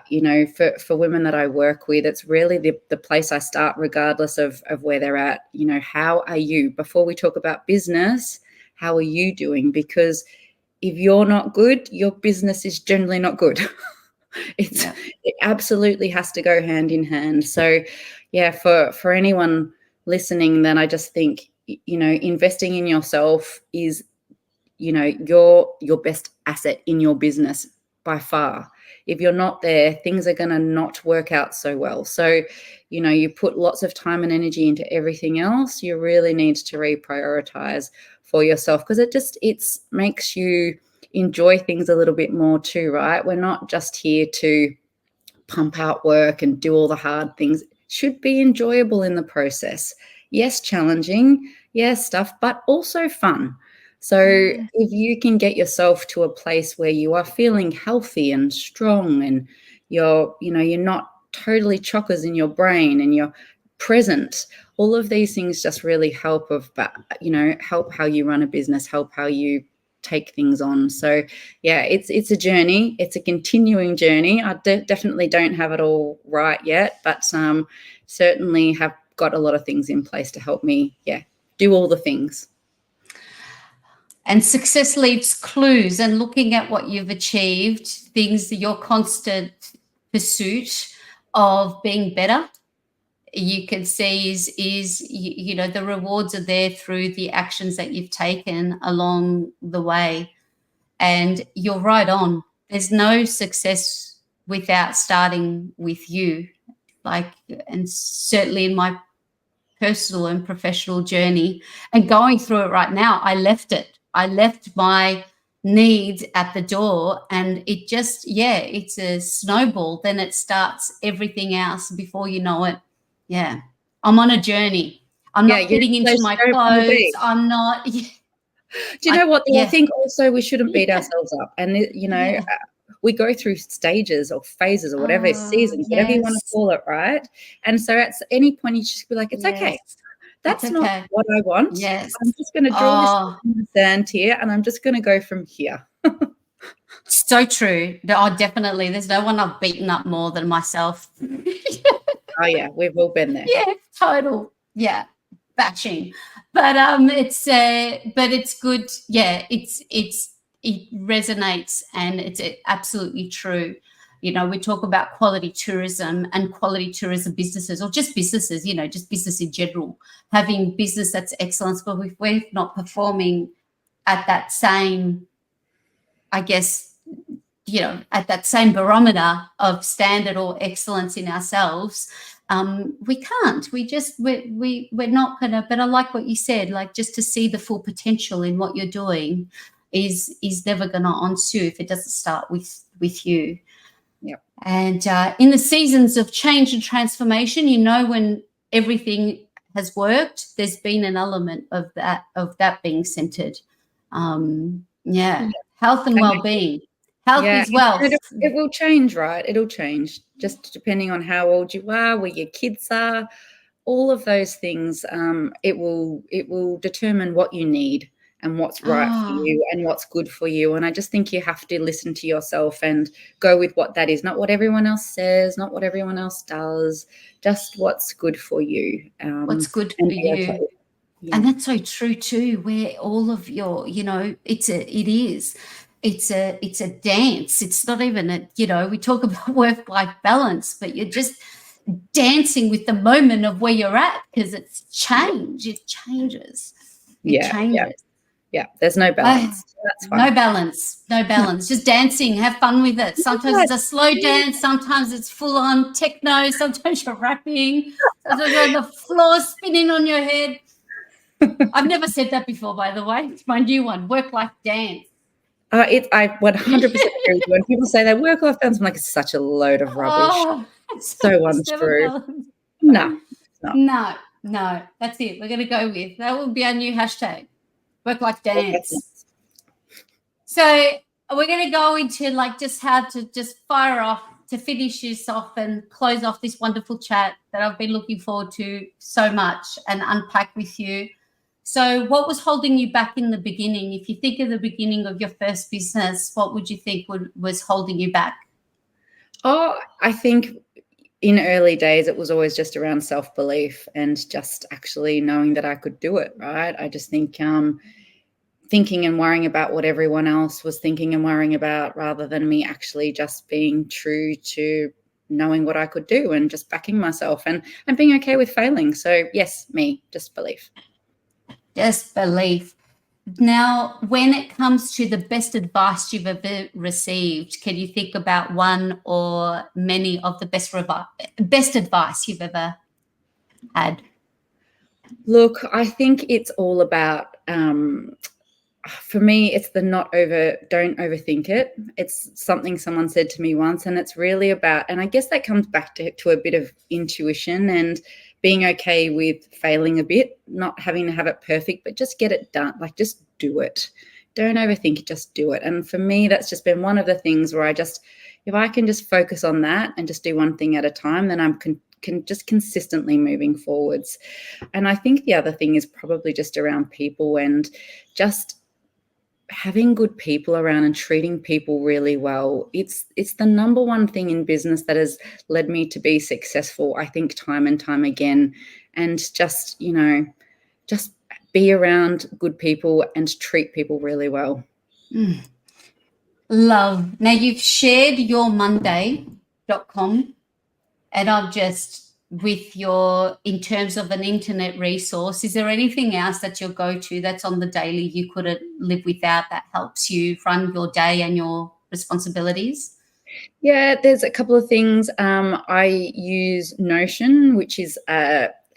for women that I work with, it's really the place I start regardless of where they're at. How are you? Before we talk about business, how are you doing? Because if you're not good, your business is generally not good. It absolutely has to go hand in hand. So, for anyone listening, then I just think, investing in yourself is, your best asset in your business by far. If you're not there, things are going to not work out so well. So, you put lots of time and energy into everything else. You really need to reprioritize for yourself, because it makes you enjoy things a little bit more too, right? We're not just here to pump out work and do all the hard things. It should be enjoyable in the process. Yes, challenging, yes, stuff, but also fun. So if you can get yourself to a place where you are feeling healthy and strong, and you're not totally chockers in your brain, and you're present, all of these things just really help help how you run a business, help how you take things on. So yeah, it's a journey. It's a continuing journey. I definitely don't have it all right yet, but certainly have got a lot of things in place to help me do all the things. And success leaves clues, and looking at what you've achieved, your constant pursuit of being better, you can see is the rewards are there through the actions that you've taken along the way. And you're right on. There's no success without starting with you. And certainly in my personal and professional journey and going through it right now, I left my needs at the door, and it just, it's a snowball. Then it starts everything else before you know it. Yeah. I'm on a journey. I'm not getting into my clothes. I'm not. Do you know what? I think also we shouldn't beat ourselves up. And, we go through stages or phases or whatever, seasons, whatever you want to call it, right? And so at any point, you just be like, it's okay. That's not what I want. Yes. I'm just going to draw this in the sand here, and I'm just going to go from here. So true. No, definitely. There's no one I've beaten up more than myself. Oh yeah, we've all been there. Yeah, total. Yeah, bashing. But it's good. Yeah, it resonates, and it's absolutely true. We talk about quality tourism and quality tourism businesses, or just businesses, just business in general, having business that's excellence. But if we're not performing at that same, I guess, at that same barometer of standard or excellence in ourselves, we can't. We're not gonna. But I like what you said. Like, just to see the full potential in what you're doing is never gonna ensue if it doesn't start with you. Yep. And in the seasons of change and transformation, when everything has worked, there's been an element of that being centered. Health and well-being. Health is wealth. It will change, right? It'll change just depending on how old you are, where your kids are, all of those things. It will determine what you need and what's right for you and what's good for you. And I just think you have to listen to yourself and go with what that is, not what everyone else says, not what everyone else does, just what's good for you. What's good for you. Yeah. And that's so true too, where all of your, it's a dance. It's not even we talk about work-life balance, but you're just dancing with the moment of where you're at, because it's change. It changes. It changes. Yeah, there's no balance. That's fine. No balance. Just dancing. Have fun with it. Sometimes it's a slow dance. Sometimes it's full-on techno. Sometimes you're rapping. Sometimes you're on the floor spinning on your head. I've never said that before, by the way. It's my new one, work-life dance. I 100% agree with you. When people say that work-life balance, I'm like, it's such a load of rubbish. So untrue. No. That's it. We're going to go with that. Will be our new hashtag, work-life dance. So we're going to go into just how to just fire off to finish this off and close off this wonderful chat that I've been looking forward to so much and unpack with you. So what was holding you back in the beginning? If you think of the beginning of your first business, what would you think was holding you back? Oh, I think in early days, it was always just around self-belief and just actually knowing that I could do it, right? I just think thinking and worrying about what everyone else was thinking and worrying about, rather than me actually just being true to knowing what I could do and just backing myself and being okay with failing. So yes, just belief. Just belief. Now, when it comes to the best advice you've ever received, can you think about one or many of the best advice you've ever had? Look, I think it's all about, for me, it's the don't overthink it. It's something someone said to me once, and it's really about, and I guess that comes back to a bit of intuition and being okay with failing a bit, not having to have it perfect, but just get it done. Like, just do it. Don't overthink it, just do it. And for me, that's just been one of the things where if I can just focus on that and just do one thing at a time, then I'm just consistently moving forwards. And I think the other thing is probably just around people and just having good people around and treating people really well. It's the number one thing in business that has led me to be successful, I think, time and time again. And just be around good people and treat people really well. Love. Now, you've shared your Monday.com, and I've just, in terms of an internet resource, is there anything else that's your go-to that's on the daily you couldn't live without, that helps you run your day and your responsibilities? Yeah, there's a couple of things. I use Notion, which is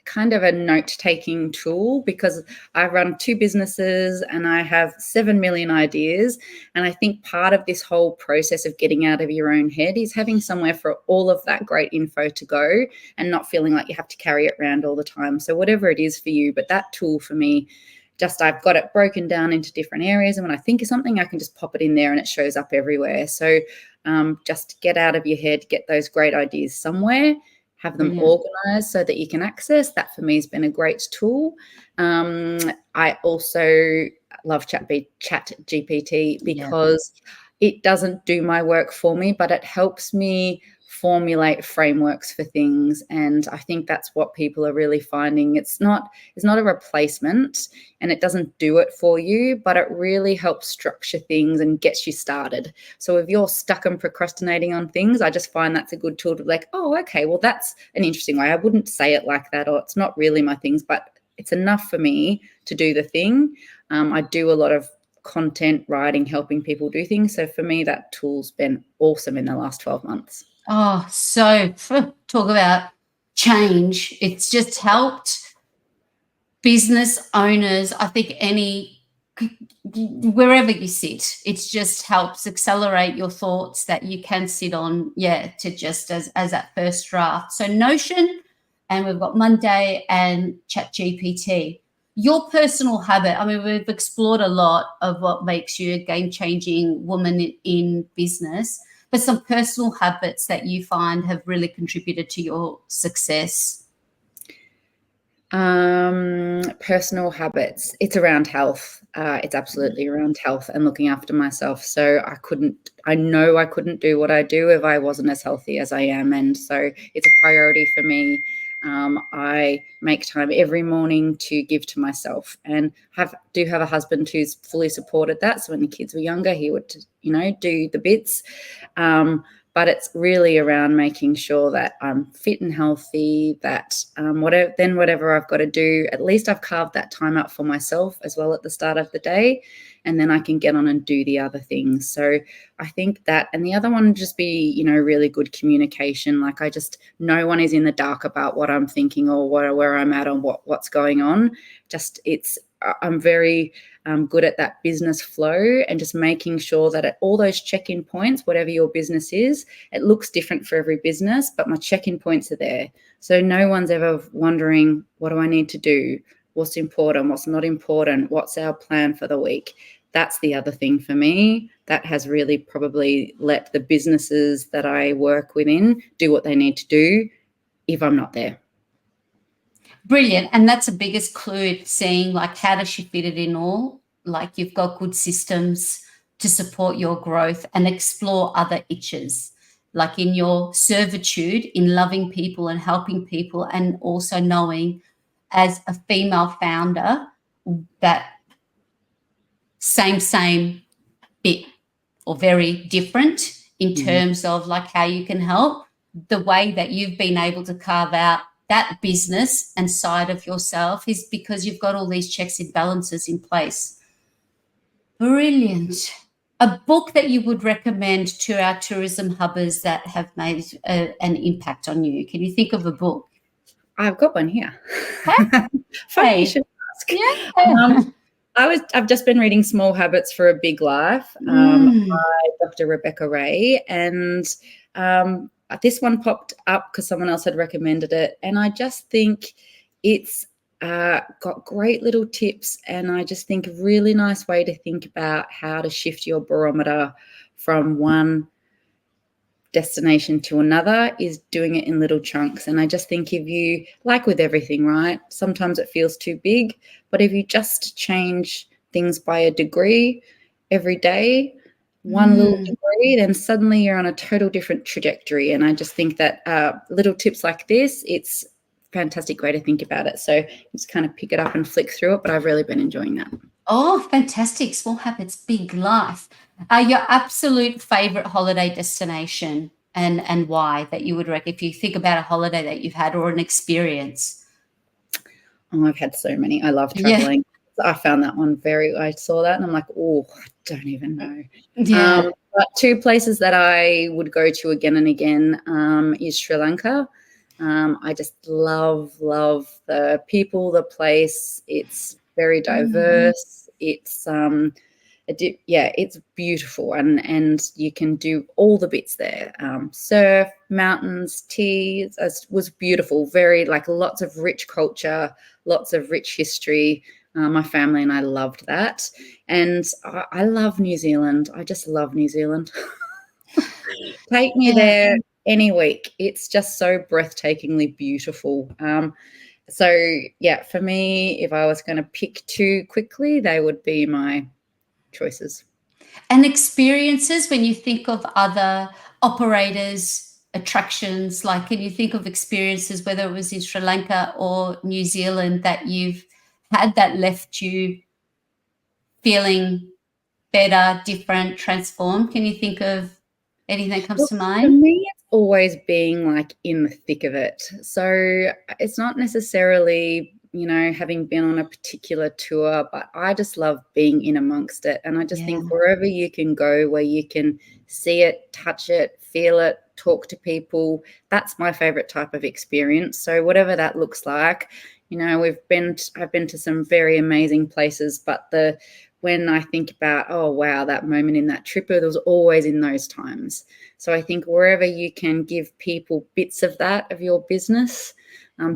kind of a note-taking tool, because I run 2 businesses and I have 7 million ideas. And I think part of this whole process of getting out of your own head is having somewhere for all of that great info to go and not feeling like you have to carry it around all the time. So whatever it is for you, but that tool for me, I've got it broken down into different areas. And when I think of something, I can just pop it in there and it shows up everywhere. So just get out of your head, get those great ideas somewhere, have them organized so that you can access. That for me has been a great tool. I also love ChatGPT because it doesn't do my work for me, but it helps me formulate frameworks for things. And I think that's what people are really finding. It's not a replacement, and it doesn't do it for you, but it really helps structure things and gets you started. So if you're stuck and procrastinating on things, I just find that's a good tool to be like, oh, okay, well, that's an interesting way. I wouldn't say it like that, or it's not really my things, but it's enough for me to do the thing. I do a lot of content writing, helping people do things. So for me, that tool's been awesome in the last 12 months. Oh, so talk about change. It's just helped business owners, I think wherever you sit, it just helps accelerate your thoughts that you can sit on, to just as that first draft. So Notion, and we've got Monday and ChatGPT. Your personal habit, I mean, we've explored a lot of what makes you a game-changing woman in business, but some personal habits that you find have really contributed to your success. Personal habits, it's around health. It's absolutely around health and looking after myself. So I know I couldn't do what I do if I wasn't as healthy as I am. And so it's a priority for me. I make time every morning to give to myself, and do have a husband who's fully supported that. So when the kids were younger, he would, do the bits. But it's really around making sure that I'm fit and healthy, that whatever I've got to do, at least I've carved that time out for myself as well at the start of the day, and then I can get on and do the other things. So I think that, and the other one would just be, really good communication. Like, no one is in the dark about what I'm thinking or where I'm at or what's going on. I'm very good at that business flow, and just making sure that at all those check-in points, whatever your business is, it looks different for every business, but my check-in points are there. So no one's ever wondering, what do I need to do? What's important? What's not important? What's our plan for the week? That's the other thing for me that has really probably let the businesses that I work within do what they need to do if I'm not there. Brilliant. And that's the biggest clue, seeing like, how does she fit it in all? Like, you've got good systems to support your growth and explore other itches, like in your servitude, in loving people and helping people, and also knowing as a female founder that same bit or very different in terms of like how you can help. The way that you've been able to carve out that business and side of yourself is because you've got all these checks and balances in place. Brilliant. A book that you would recommend to our tourism hubbers that have made an impact on you. Can you think of a book? I've got one here. Funny you should ask. Yeah. I've just been reading Small Habits for a Big Life by Dr. Rebecca Ray, and this one popped up because someone else had recommended it, and I just think it's got great little tips, and I just think a really nice way to think about how to shift your barometer from one destination to another is doing it in little chunks. And I just think if you, like with everything, right, sometimes it feels too big, but if you just change things by a degree every day, one little degree, then suddenly you're on a total different trajectory. And I just think that little tips like this, it's a fantastic way to think about it. So just kind of pick it up and flick through it, but I've really been enjoying that. Oh, fantastic. Small Habits, Big Life. Your absolute favorite holiday destination and why that you would recommend if you think about a holiday that you've had or an experience? Oh, I've had so many. I love traveling. I found that one I saw that and I'm like, oh, I don't even know. Yeah. But two places that I would go to again and again is Sri Lanka. I just love the people, the place. It's very diverse. It's it's beautiful, and you can do all the bits there. Surf, mountains, tea. It was beautiful. Very lots of rich culture, lots of rich history. My family and I loved that, and I love New Zealand. I just love New Zealand. Take me there any week. It's just so breathtakingly beautiful. So for me, if I was going to pick two quickly, they would be my choices. And experiences, when you think of other operators, attractions, can you think of experiences, whether it was in Sri Lanka or New Zealand, that you've had that left you feeling better, different, transformed? Can you think of anything that comes to mind? For me, it's always being in the thick of it. So it's not necessarily, having been on a particular tour, but I just love being in amongst it. And I just think wherever you can go, where you can see it, touch it, feel it, talk to people, that's my favorite type of experience. So whatever that looks like, I've been to some very amazing places, but when I think about, oh, wow, that moment in that trip, it was always in those times. So I think wherever you can give people bits of that of your business,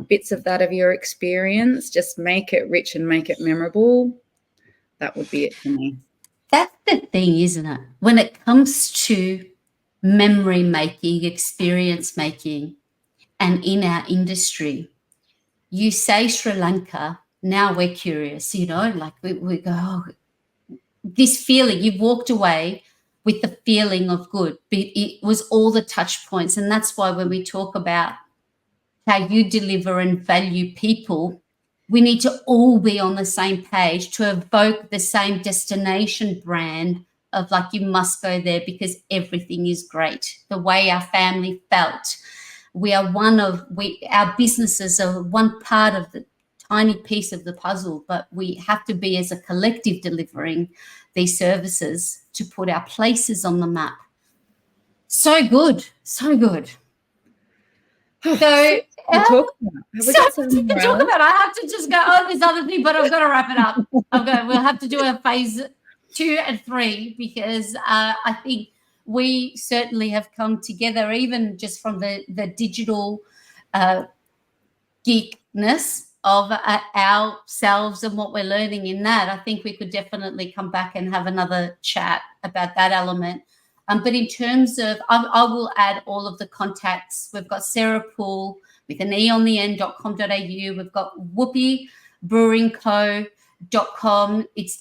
bits of that of your experience, just make it rich and make it memorable, that would be it for me. That's the thing, isn't it? When it comes to memory making, experience making, and in our industry, you say Sri Lanka, now we're curious, we go, oh, this feeling, you've walked away with the feeling of good. It was all the touch points. And that's why when we talk about how you deliver and value people, we need to all be on the same page to evoke the same destination brand of you must go there because everything is great. The way our family felt. Our businesses are one part of the tiny piece of the puzzle, but we have to be as a collective delivering these services to put our places on the map. So good. So good. So to talk about. I have to just go, oh, there's other thing, but I've got to wrap it up. We'll have to do a phase 2 and 3 because I think we certainly have come together, even just from the digital geekness of ourselves and what we're learning in that. I think we could definitely come back and have another chat about that element. But in terms of, I will add all of the contacts. We've got Sarah Poole with an E on the end.com.au. We've got Whoopi Brewing Co.com. It's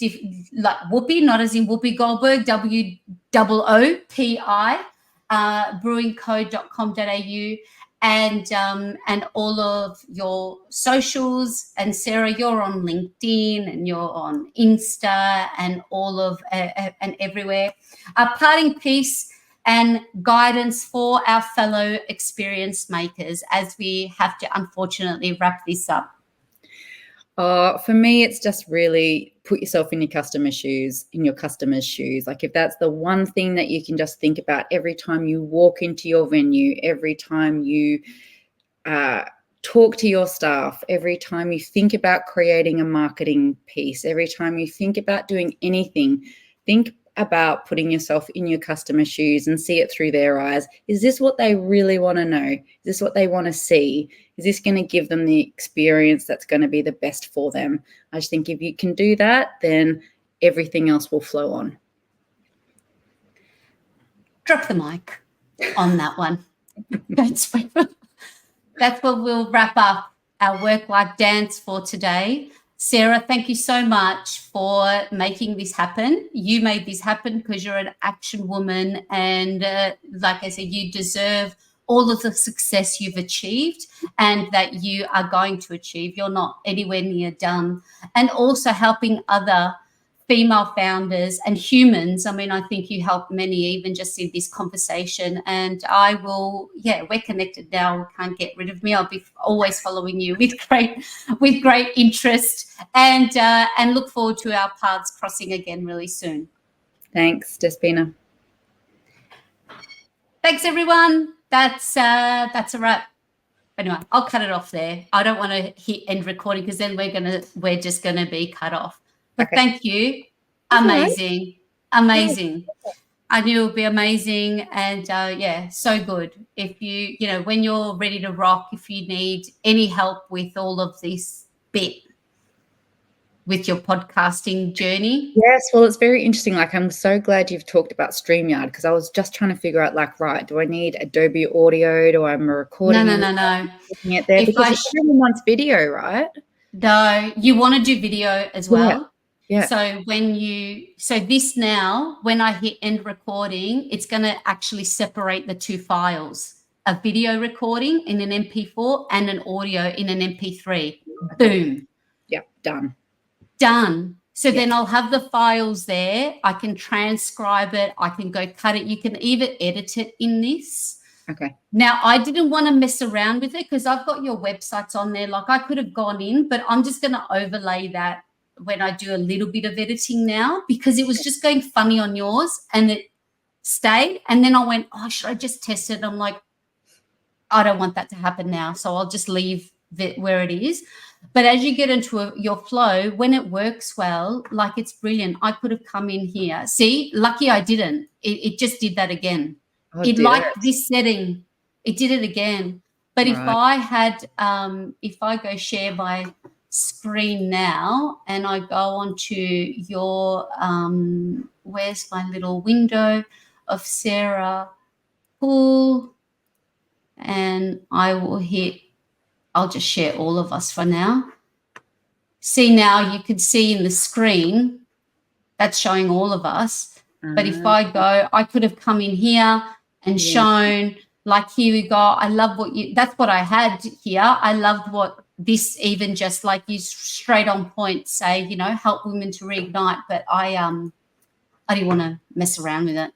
like Whoopi, not as in Whoopi Goldberg, WOOPI, brewingco.com.au. And all of your socials. And Sarah, you're on LinkedIn and you're on Insta and all of and everywhere. A parting piece and guidance for our fellow experience makers as we have to unfortunately wrap this up. For me, it's just really put yourself in your customer's shoes, Like if that's the one thing that you can just think about every time you walk into your venue, every time you talk to your staff, every time you think about creating a marketing piece, every time you think about doing anything, think about putting yourself in your customer's shoes and see it through their eyes. Is this what they really want to know? Is this what they want to see? Is this going to give them the experience that's going to be the best for them? I just think if you can do that, then everything else will flow on. Drop the mic on that one. That's what we'll wrap up our work-life dance for today. Sarah, thank you so much for making this happen. You made this happen because you're an action woman, and like I said, you deserve all of the success you've achieved and that you are going to achieve. You're not anywhere near done. And also helping other female founders and humans. I mean, I think you helped many even just in this conversation, and I will, we're connected now. We can't get rid of me. I'll be always following you with great interest, and look forward to our paths crossing again really soon. Thanks, Despina. Thanks, everyone. That's a wrap. Anyway, I'll cut it off there. I don't want to hit end recording because then we're just gonna be cut off. But okay. Thank you. Amazing. Amazing. I knew it would be amazing. And so good. If you when you're ready to rock, if you need any help with all of this bit with your podcasting journey. Yes, well, it's very interesting. Like, I'm so glad you've talked about StreamYard, because I was just trying to figure out, like, right, do I need Adobe Audio? Do I am recording? No. Looking at there, because everyone wants video, right? No, you want to do video as well. Yeah. So this now, when I hit end recording, it's going to actually separate the two files, a video recording in an MP4 and an audio in an MP3. Boom. Yep, done. So then I'll have the files there. I can transcribe it. I can go cut it. You can even edit it in this. Okay. Now, I didn't want to mess around with it because I've got your websites on there. Like, I could have gone in, but I'm just going to overlay that when I do a little bit of editing now, because it was just going funny on yours and it stayed. And then I went, oh, should I just test it? I'm like, I don't want that to happen now. So I'll just leave it where it is. But as you get into your flow, when it works well, like, it's brilliant. I could have come in here. See, lucky I didn't. It just did that again. It liked this setting. It did it again. But if I had, if I go share my screen now and I go onto your, where's my little window of Sarah Poole, and I will hit, I'll just share all of us for now. See, now you can see in the screen, that's showing all of us. But if I go, I could have come in here and shown, like, here we go. I love that's what I had here. I loved what this, even just like you straight on point say, help women to reignite. But I didn't want to mess around with it.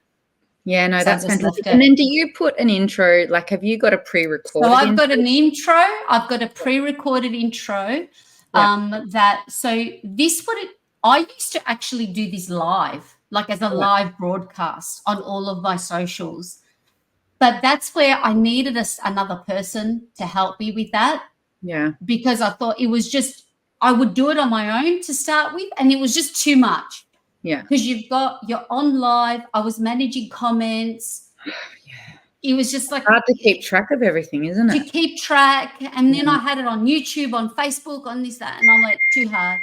Yeah, no, that's fantastic. And then do you put an intro, like, have you got a pre-recorded? So I've got an intro. I've got a pre-recorded intro. I used to actually do this live, like as a live broadcast on all of my socials. But that's where I needed another person to help me with that. Yeah. Because I thought it was just, I would do it on my own to start with, and it was just too much. Yeah. Because you're on live. I was managing comments. It was just like hard to keep track of everything, isn't it? To keep track. And then I had it on YouTube, on Facebook, on this, that, and I'm like, too hard.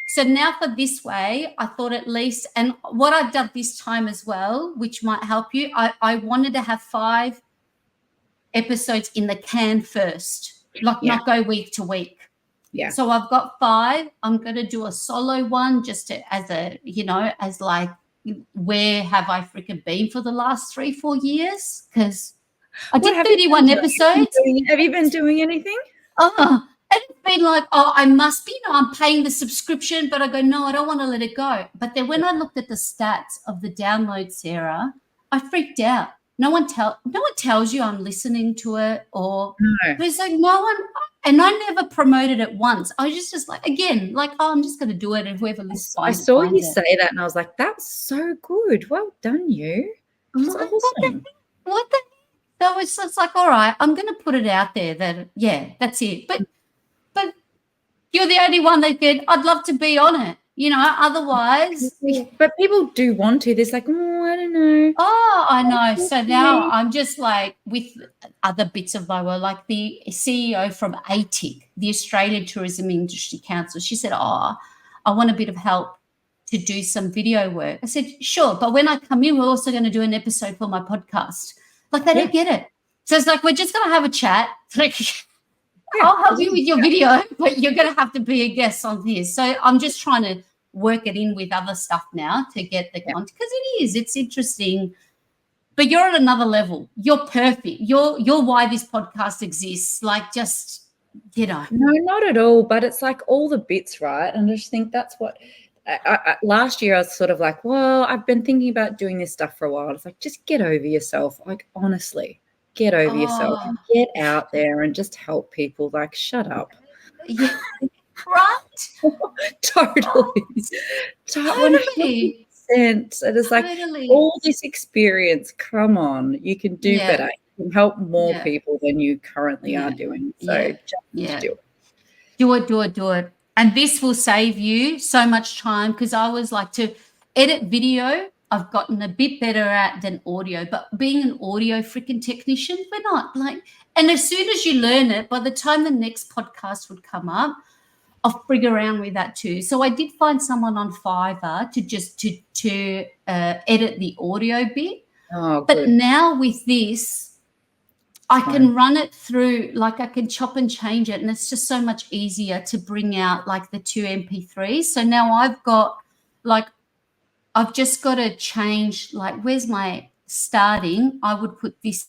So now for this way, I thought at least, and what I've done this time as well, which might help you, I wanted to have 5 episodes in the can first, not go week to week. Yeah. So I've got 5. I'm going to do a solo one just as like, where have I freaking been for the last 3-4 years? Because I did 31 episodes. Have you been doing anything? And it's been like, I must be. I'm paying the subscription, but I go, no, I don't want to let it go. But then when I looked at the stats of the download, Sarah, I freaked out. No one tells you I'm listening to it, or there's like no one. And I never promoted it once. I was just like, again, like, oh, I'm just going to do it, and whoever listens I finds saw you it. say that and I was like, that's so good. Well done, you. I'm That's like, awesome. what the heck? So it's just like, all right, I'm going to put it out there that, yeah, that's it. But you're the only one that could, I'd love to be on it, otherwise. But people do want to. There's like, oh, I don't know. Oh, I know. So now I'm just like with other bits of my work, like the CEO from ATIC, the Australian Tourism Industry Council. She said, oh, I want a bit of help to do some video work. I said, sure. But when I come in, we're also going to do an episode for my podcast. Like, they don't get it. So it's like, we're just going to have a chat. Like, I'll help you with your video, but you're going to have to be a guest on this. So I'm just trying to work it in with other stuff now to get the content, because it's interesting. But you're at another level. You're perfect. You're why this podcast exists. Like, just, No, not at all. But it's like all the bits, right? And I just think that's what last year I was sort of like, well, I've been thinking about doing this stuff for a while. It's like, just get over yourself. Like, honestly, get over yourself and get out there and just help people. Like, shut up. Yeah. Right? Totally. 100%. And it's like all this experience, come on, you can do better. You can help more people than you currently are doing. So just do it. Do it. And this will save you so much time, because I was like, to edit video, I've gotten a bit better at than audio. But being an audio freaking technician, we're not like, and as soon as you learn it, by the time the next podcast would come up, I'll frig around with that too. So I did find someone on Fiverr to just to edit the audio bit. Oh, but good. now with this, I can run it through, like I can chop and change it, and it's just so much easier to bring out like the 2 MP3s. So now I've got like, I've just got to change, like, where's my starting? I would put this.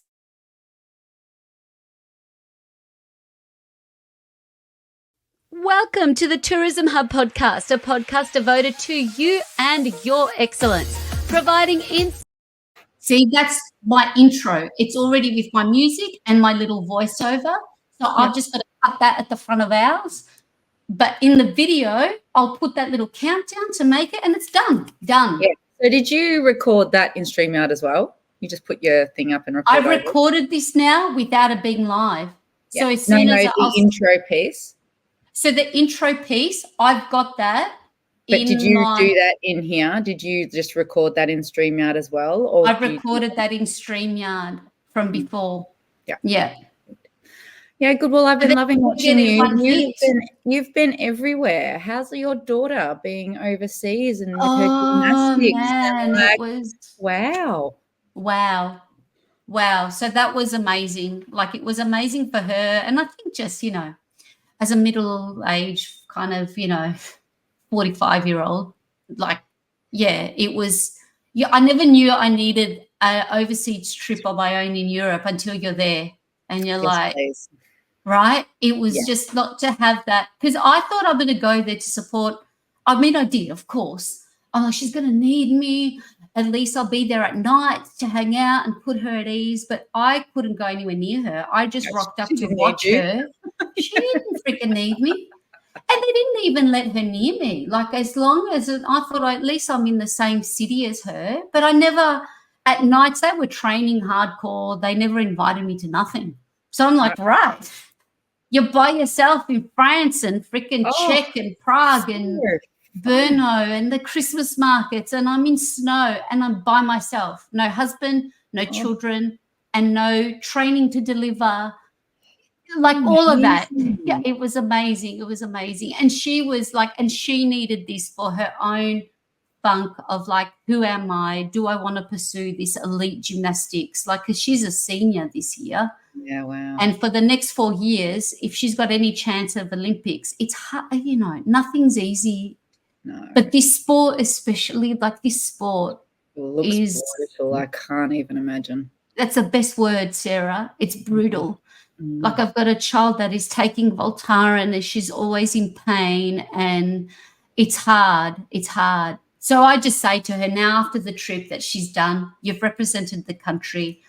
Welcome to the Tourism Hub podcast, a podcast devoted to you and your excellence, providing insights. See, that's my intro. It's already with my music and my little voiceover. So I've just got to cut that at the front of ours. But in the video, I'll put that little countdown to make it, and it's done. Done. Yeah. So did you record that in StreamYard as well? You just put your thing up and record. I've recorded this now without it being live. Yeah. So as soon as the intro piece. So the intro piece, I've got that. But did you do that in here? Did you just record that in StreamYard as well? Or I've recorded that in StreamYard from before. Yeah. Yeah. Yeah, good. Well, I've been loving watching you. You've been everywhere. How's your daughter being overseas and with her gymnastics? Man, like, it was wow. So that was amazing. Like, it was amazing for her. And I think just, as a middle-aged kind of, 45-year-old, like, it was, I never knew I needed an overseas trip on my own in Europe until you're there. And you're please. Right? It was just not to have that, because I thought I'm going to go there to support. I mean, I did, of course. I'm like, she's going to need me. At least I'll be there at night to hang out and put her at ease. But I couldn't go anywhere near her. I just rocked up to watch her. She didn't freaking need me. And they didn't even let her near me. Like, as long as I thought, at least I'm in the same city as her. But I never, at nights, they were training hardcore. They never invited me to nothing. So I'm like, right. You're by yourself in France and freaking Czech and Prague and Brno and the Christmas markets, and I'm in snow and I'm by myself. No husband, no children, and no training to deliver. Like all of that. Yeah, it was amazing. It was amazing. And she was like, and she needed this for her own funk of like, who am I? Do I want to pursue this elite gymnastics? Like, because she's a senior this year. Yeah, wow. And for the next 4 years, if she's got any chance of Olympics, it's hard, nothing's easy. No. But this sport, especially, like this sport is brutal. I can't even imagine. That's the best word, Sarah. It's brutal. Like, I've got a child that is taking Voltaren and she's always in pain, and it's hard. It's hard. So I just say to her now, after the trip that she's done, you've represented the country.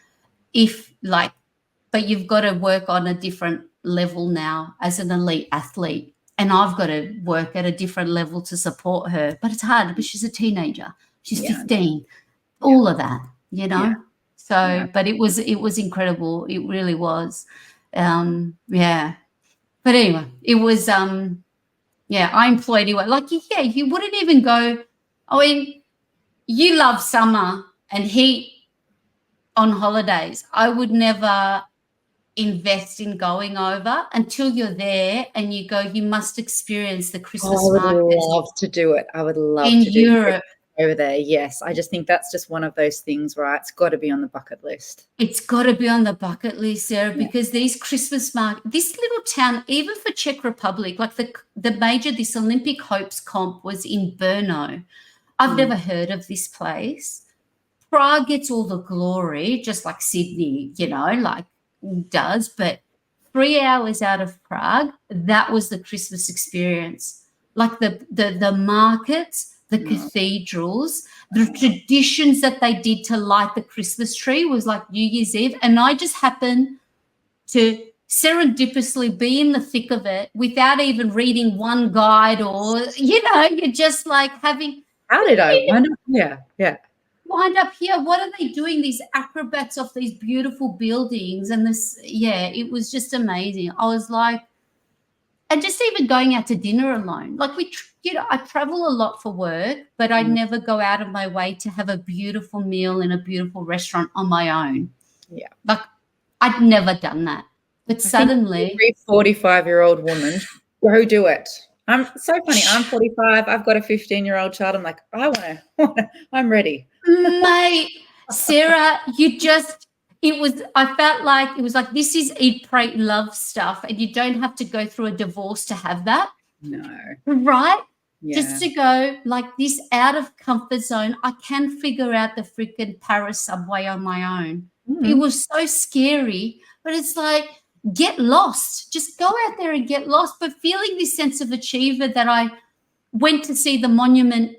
But you've got to work on a different level now as an elite athlete, and I've got to work at a different level to support her. But it's hard because she's a teenager. She's 15. All of that, you know. Yeah. So, but it was incredible. It really was. Yeah. But anyway, it was yeah, I employed you. Like, yeah, you wouldn't even go. I mean, you love summer and heat on holidays. I would never invest in going over until you're there and you go, you must experience the Christmas I would markets love to do it. I would love in to do Europe. it over there. Yes. I just think that's just one of those things, right? It's got to be on the bucket list. It's got to be on the bucket list, Sarah, because these Christmas this little town, even for Czech Republic, like this Olympic Hopes comp was in Brno. I've never heard of this place. Prague gets all the glory, just like Sydney, you know, like does, but 3 hours out of Prague, that was the Christmas experience. Like the markets, the cathedrals, the traditions that they did to light the Christmas tree was like New Year's Eve. And I just happened to serendipitously be in the thick of it without even reading one guide or, you know, you're just like having. How did I wind up here? Yeah. Wind up here? What are they doing? These acrobats off these beautiful buildings and this, yeah, it was just amazing. I was like, and just even going out to dinner alone. Like you know, I travel a lot for work, but I never go out of my way to have a beautiful meal in a beautiful restaurant on my own. Yeah. Like I'd never done that. But suddenly. Every 45-year-old woman, go do it. I'm so funny. I'm 45. I've got a 15-year-old child. I'm like, I'm ready. Mate, Sarah, I felt like it was like, this is eat, pray, love stuff. And you don't have to go through a divorce to have that. No. Right? Yeah. Just to go like this out of comfort zone. I can figure out the freaking Paris subway on my own. It was so scary, but it's like, get lost. Just go out there and get lost. But feeling this sense of achievement that I went to see the monument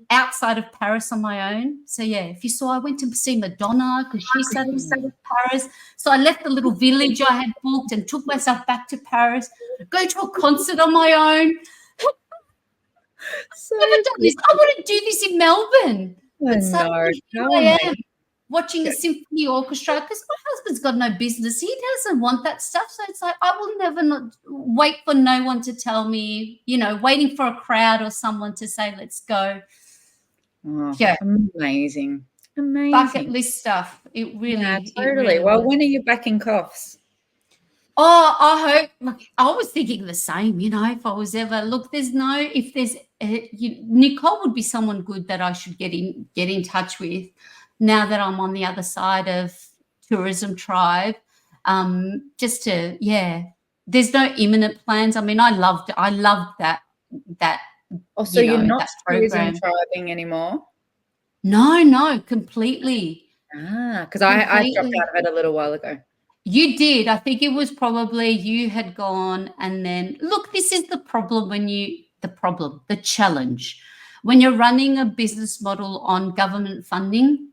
outside of Paris on my own. So yeah, if you saw, I went to see Madonna because she sat in Paris. So I left the little village I had booked and took myself back to Paris, go to a concert on my own. So I've never done this. I want to do this in Melbourne. But suddenly here I am watching a symphony orchestra because my husband's got no business. He doesn't want that stuff. So it's like, I will never not wait for no one to tell me, you know, waiting for a crowd or someone to say, let's go. Oh, yeah. Amazing. Bucket list stuff. It really, totally. It really well, was. When are you back in Coffs? Oh, I hope. Look, I was thinking the same, you know, if I was ever, Nicole would be someone good that I should get in touch with now that I'm on the other side of Tourism Tribe. Just to, there's no imminent plans. I mean, I loved that. Oh, so you're not tourism tribing anymore? No, completely. Because I dropped out of it a little while ago. You did. I think it was probably you had gone, and then look, this is the problem the challenge when you're running a business model on government funding.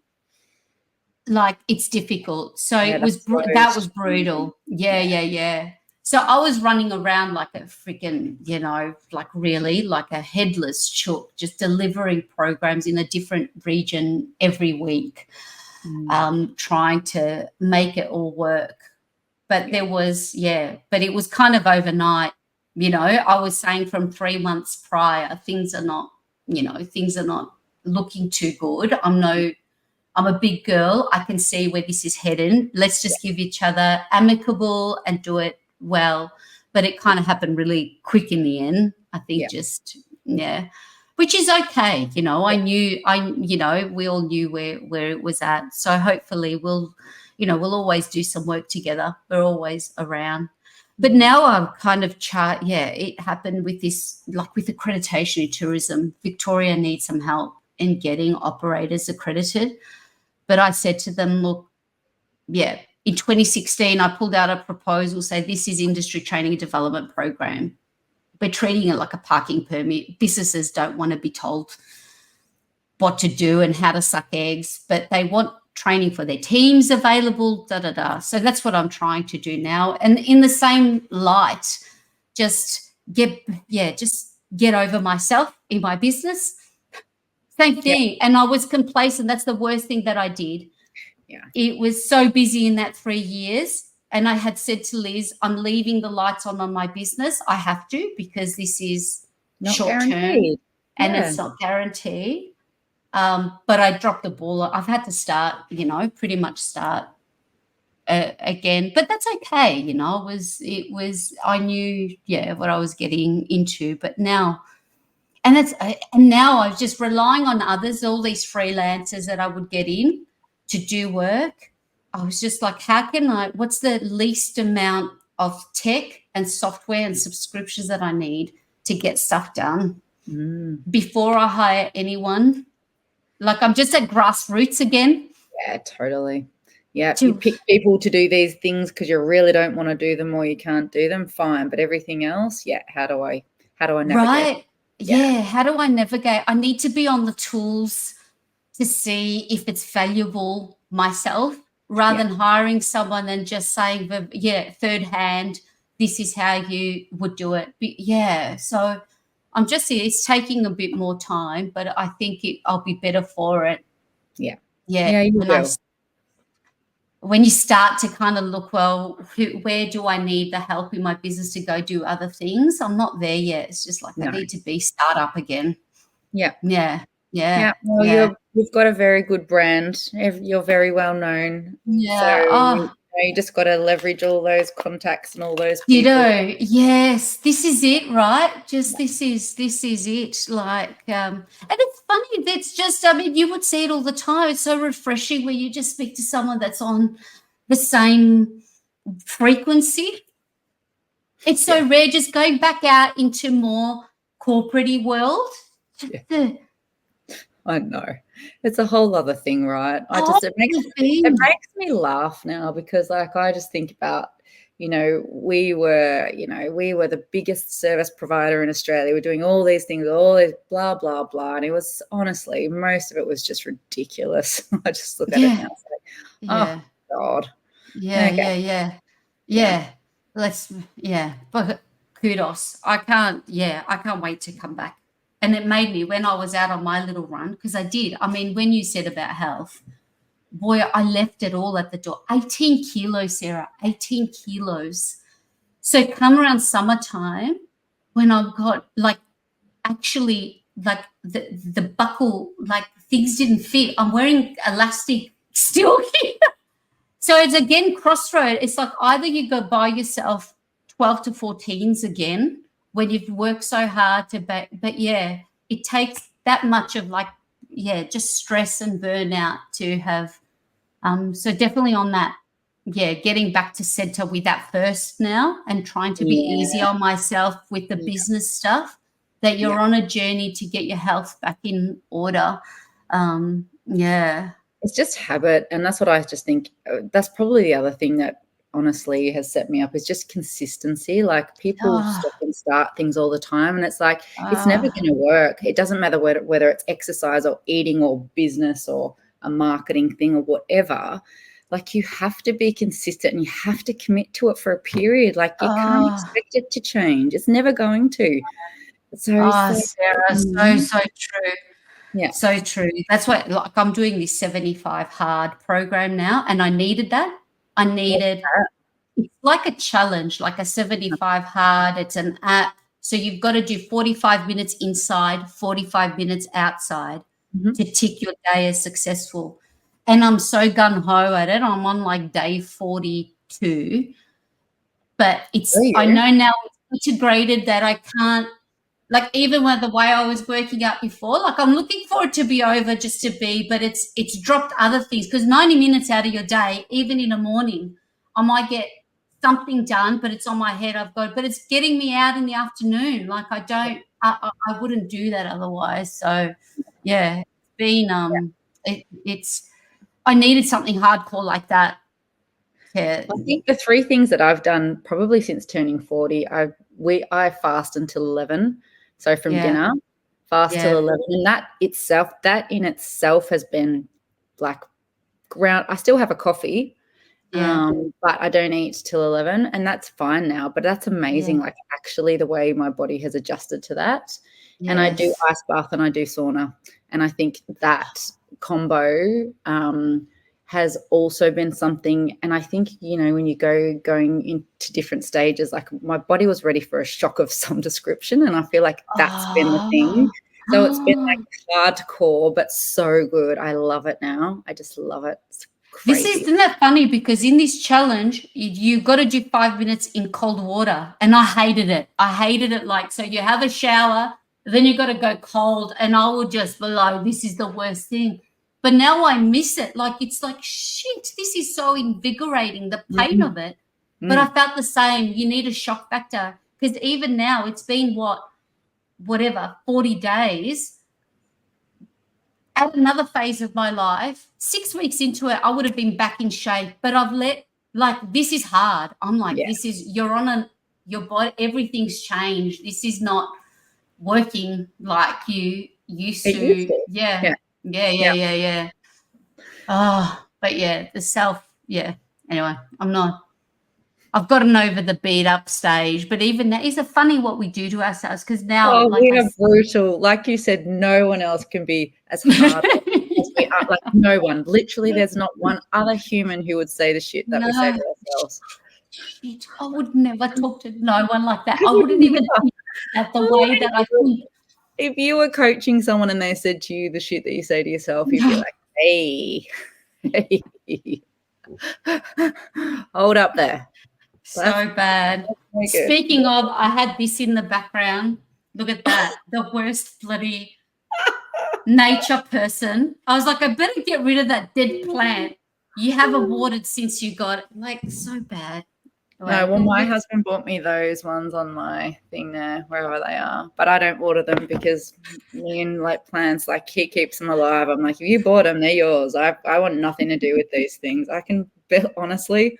Like it's difficult. So that was brutal. Yeah. So I was running around like a freaking, you know, like really like a headless chook, just delivering programs in a different region every week, trying to make it all work. But there was, but it was kind of overnight. You know, I was saying from 3 months prior, things are not looking too good. I'm a big girl. I can see where this is heading. Let's just give each other amicable and do it well. But it kind of happened really quick in the end. I think which is okay. You know, we all knew where it was at. So hopefully we'll always do some work together. We're always around. But now I've kind of it happened with this, like with accreditation in tourism. Victoria needs some help in getting operators accredited. But I said to them, look, in 2016, I pulled out a proposal, say this is industry training and development program. We're treating it like a parking permit. Businesses don't want to be told what to do and how to suck eggs, but they want training for their teams available, So that's what I'm trying to do now. And in the same light, just get over myself in my business. Same thing. And I was complacent. That's the worst thing that I did. Yeah. It was so busy in that 3 years. And I had said to Liz, I'm leaving the lights on my business. I have to, because this is Not short term guaranteed. and it's not guaranteed. But I dropped the ball. I've had to start, pretty much start again, but that's okay. I knew, what I was getting into, but now, and now I was just relying on others, all these freelancers that I would get in to do work. I was just like, what's the least amount of tech and software and subscriptions that I need to get stuff done before I hire anyone? Like, I'm just at grassroots again. Yeah, totally. Yeah, you pick people to do these things because you really don't want to do them or you can't do them, fine. But everything else, how do I navigate? Right. Yeah, how do I navigate? I need to be on the tools to see if it's valuable myself, rather than hiring someone and just saying, third hand, this is how you would do it. But so I'm just, it's taking a bit more time, but I think I'll be better for it. Yeah. Yeah. You will. When you start to kind of look, well, where do I need the help in my business to go do other things? I'm not there yet. It's just like I need to be start up again. Yeah. Yeah. Yeah. Well, you've got a very good brand. You're very well known. Yeah. So you just got to leverage all those contacts and all those people. Yes, this is it, right? Just this is it. Like, and it's funny. That's just, you would see it all the time. It's so refreshing when you just speak to someone that's on the same frequency. It's so rare. Just going back out into more corporate-y world. I know. It's a whole other thing, right? It makes me laugh now because, like, I just think about, we were the biggest service provider in Australia. We're doing all these things, all this blah, blah, blah. And it was, honestly, most of it was just ridiculous. I just look at it now and say, oh, God. Yeah. But kudos. I can't wait to come back. And it made me, when I was out on my little run, because I did. When you said about health, boy, I left it all at the door. 18 kilos, Sarah, 18 kilos. So come around summertime, when I've got, actually, the buckle, things didn't fit. I'm wearing elastic still here. So it's, again, crossroad. It's like either you go buy yourself 12 to 14s again, when you've worked so hard but it takes that much of just stress and burnout to have. So definitely on that, getting back to center with that first now and trying to be easy on myself with the business stuff, that you're on a journey to get your health back in order. It's just habit. And that's what I just think. That's probably the other thing that honestly has set me up, is just consistency. Like, people stop and start things all the time, and it's like it's never going to work. It doesn't matter whether it's exercise or eating or business or a marketing thing or whatever. Like, you have to be consistent and you have to commit to it for a period. Like, you can't expect it to change. It's never going to. Sarah, so true. Yeah, so true. That's what, I'm doing this 75 hard program now, and I needed that. It's like a challenge, like a 75 hard. It's an app. So you've got to do 45 minutes inside, 45 minutes outside to tick your day as successful. And I'm so gung-ho at it. I'm on day 42. But I know now it's integrated that I can't, even with the way I was working out before, I'm looking for it to be over just to be, but it's dropped other things, because 90 minutes out of your day, even in the morning, I might get something done, but it's on my head. But it's getting me out in the afternoon. I wouldn't do that otherwise. So it's been, I needed something hardcore like that. I think the three things that I've done probably since turning 40, I fast until 11. So from dinner, fast till 11. And that in itself has been I still have a coffee, Yeah. but I don't eat till 11, and that's fine now. But that's amazing, Yeah. like actually the way my body has adjusted to that. And I do Yes. ice bath and I do sauna, and I think that combo has also been something. And I think, you know, when you going into different stages, like my body was ready for a shock of some description, and I feel like that's been the thing. So it's been Oh. like hardcore, but so good. I love it now. I just love it. It's This crazy. isn't that funny because in this challenge, you got to do 5 minutes in cold water, and I hated it. I hated it. Like, so you have a shower, then you got to go cold, and I would just be like, this is the worst thing. But now I miss it. Like, it's like, shit, this is so invigorating, the pain of it. But I felt the same. You need a shock factor because even now it's been whatever, 40 days. At another phase of my life, 6 weeks into it, I would have been back in shape, but this is hard. I'm like, Yeah. you're on your body, everything's changed. This is not working like you used It to. used to. Yeah. Yeah. Yeah. Oh, but yeah, anyway, I've gotten over the beat up stage, but even that is funny what we do to ourselves because now, Oh, like we are brutal. Like you said, no one else can be as hard as we are. Like no one. Literally, there's not one other human who would say the shit that we say to ourselves. Shit, I would never talk to no one like that. I wouldn't even think that the way that I think. If you were coaching someone and they said to you the shit that you say to yourself, you'd be like, hey, hold up there. So bad. Speaking of, I had this in the background. Look at that. The worst bloody nature person. I was like, I better get rid of that dead plant. You haven't watered since you got it. Like, so bad. No, well, my husband bought me those ones on my thing there, wherever they are. But I don't water them because me and like plants, like he keeps them alive. I'm like, if you bought them, they're yours. I want nothing to do with these things. Honestly,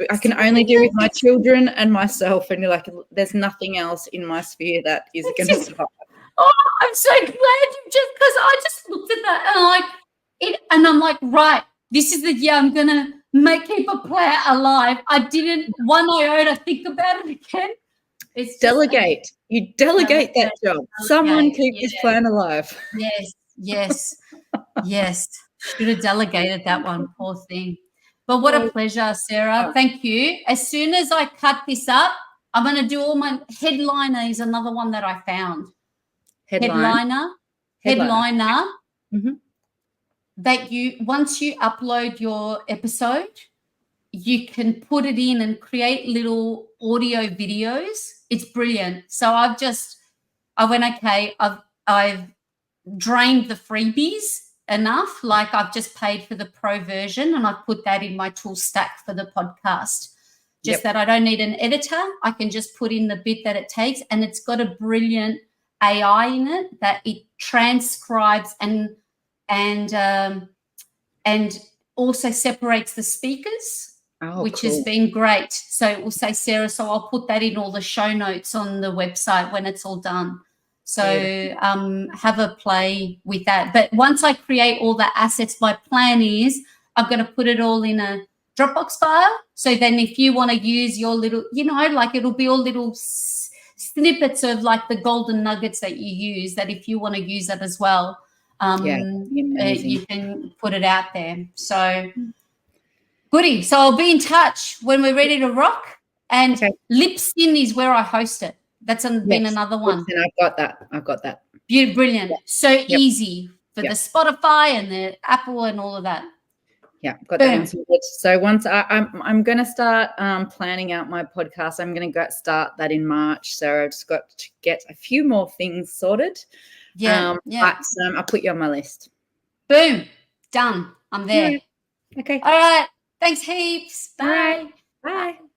I can only do with my children and myself. And you're like, there's nothing else in my sphere that is going to survive. Oh, I'm so glad because I just looked at that and I'm like, right, this is the year I'm gonna keep a plant alive. I didn't one iota think about it again. It's delegate. You delegate that job. Someone keep this plant alive. Yes. Should have delegated that one, poor thing. But what a pleasure, Sarah. Thank you. As soon as I cut this up, I'm going to do all my headliner is another one that I found. Headliner. Mm-hmm. That once you upload your episode, you can put it in and create little audio videos. It's brilliant. So I went, okay, I've drained the freebies enough. Like I've just paid for the pro version and I put that in my tool stack for the podcast. Just that I don't need an editor. I can just put in the bit that it takes, and it's got a brilliant AI in it that it transcribes and also separates the speakers, which has been great. So it will say Sarah. So I'll put that in all the show notes on the website when it's all done. So have a play with that. But once I create all the assets, my plan is I'm going to put it all in a Dropbox file. So then if you want to use your little, like it'll be all little snippets of like the golden nuggets that you use, that if you want to use that as well, you can put it out there. So goody. So I'll be in touch when we're ready to rock. And Libsyn is where I host it. That's been another one. I've got that. Brilliant. Yeah. So easy for the Spotify and the Apple and all of that. Yeah, got that. So once I'm going to start planning out my podcast. I'm going to start that in March. So I've just got to get a few more things sorted. But I'll put you on my list. Boom. Done. I'm there. Yeah. Okay. All right. Thanks heaps. Bye. Bye.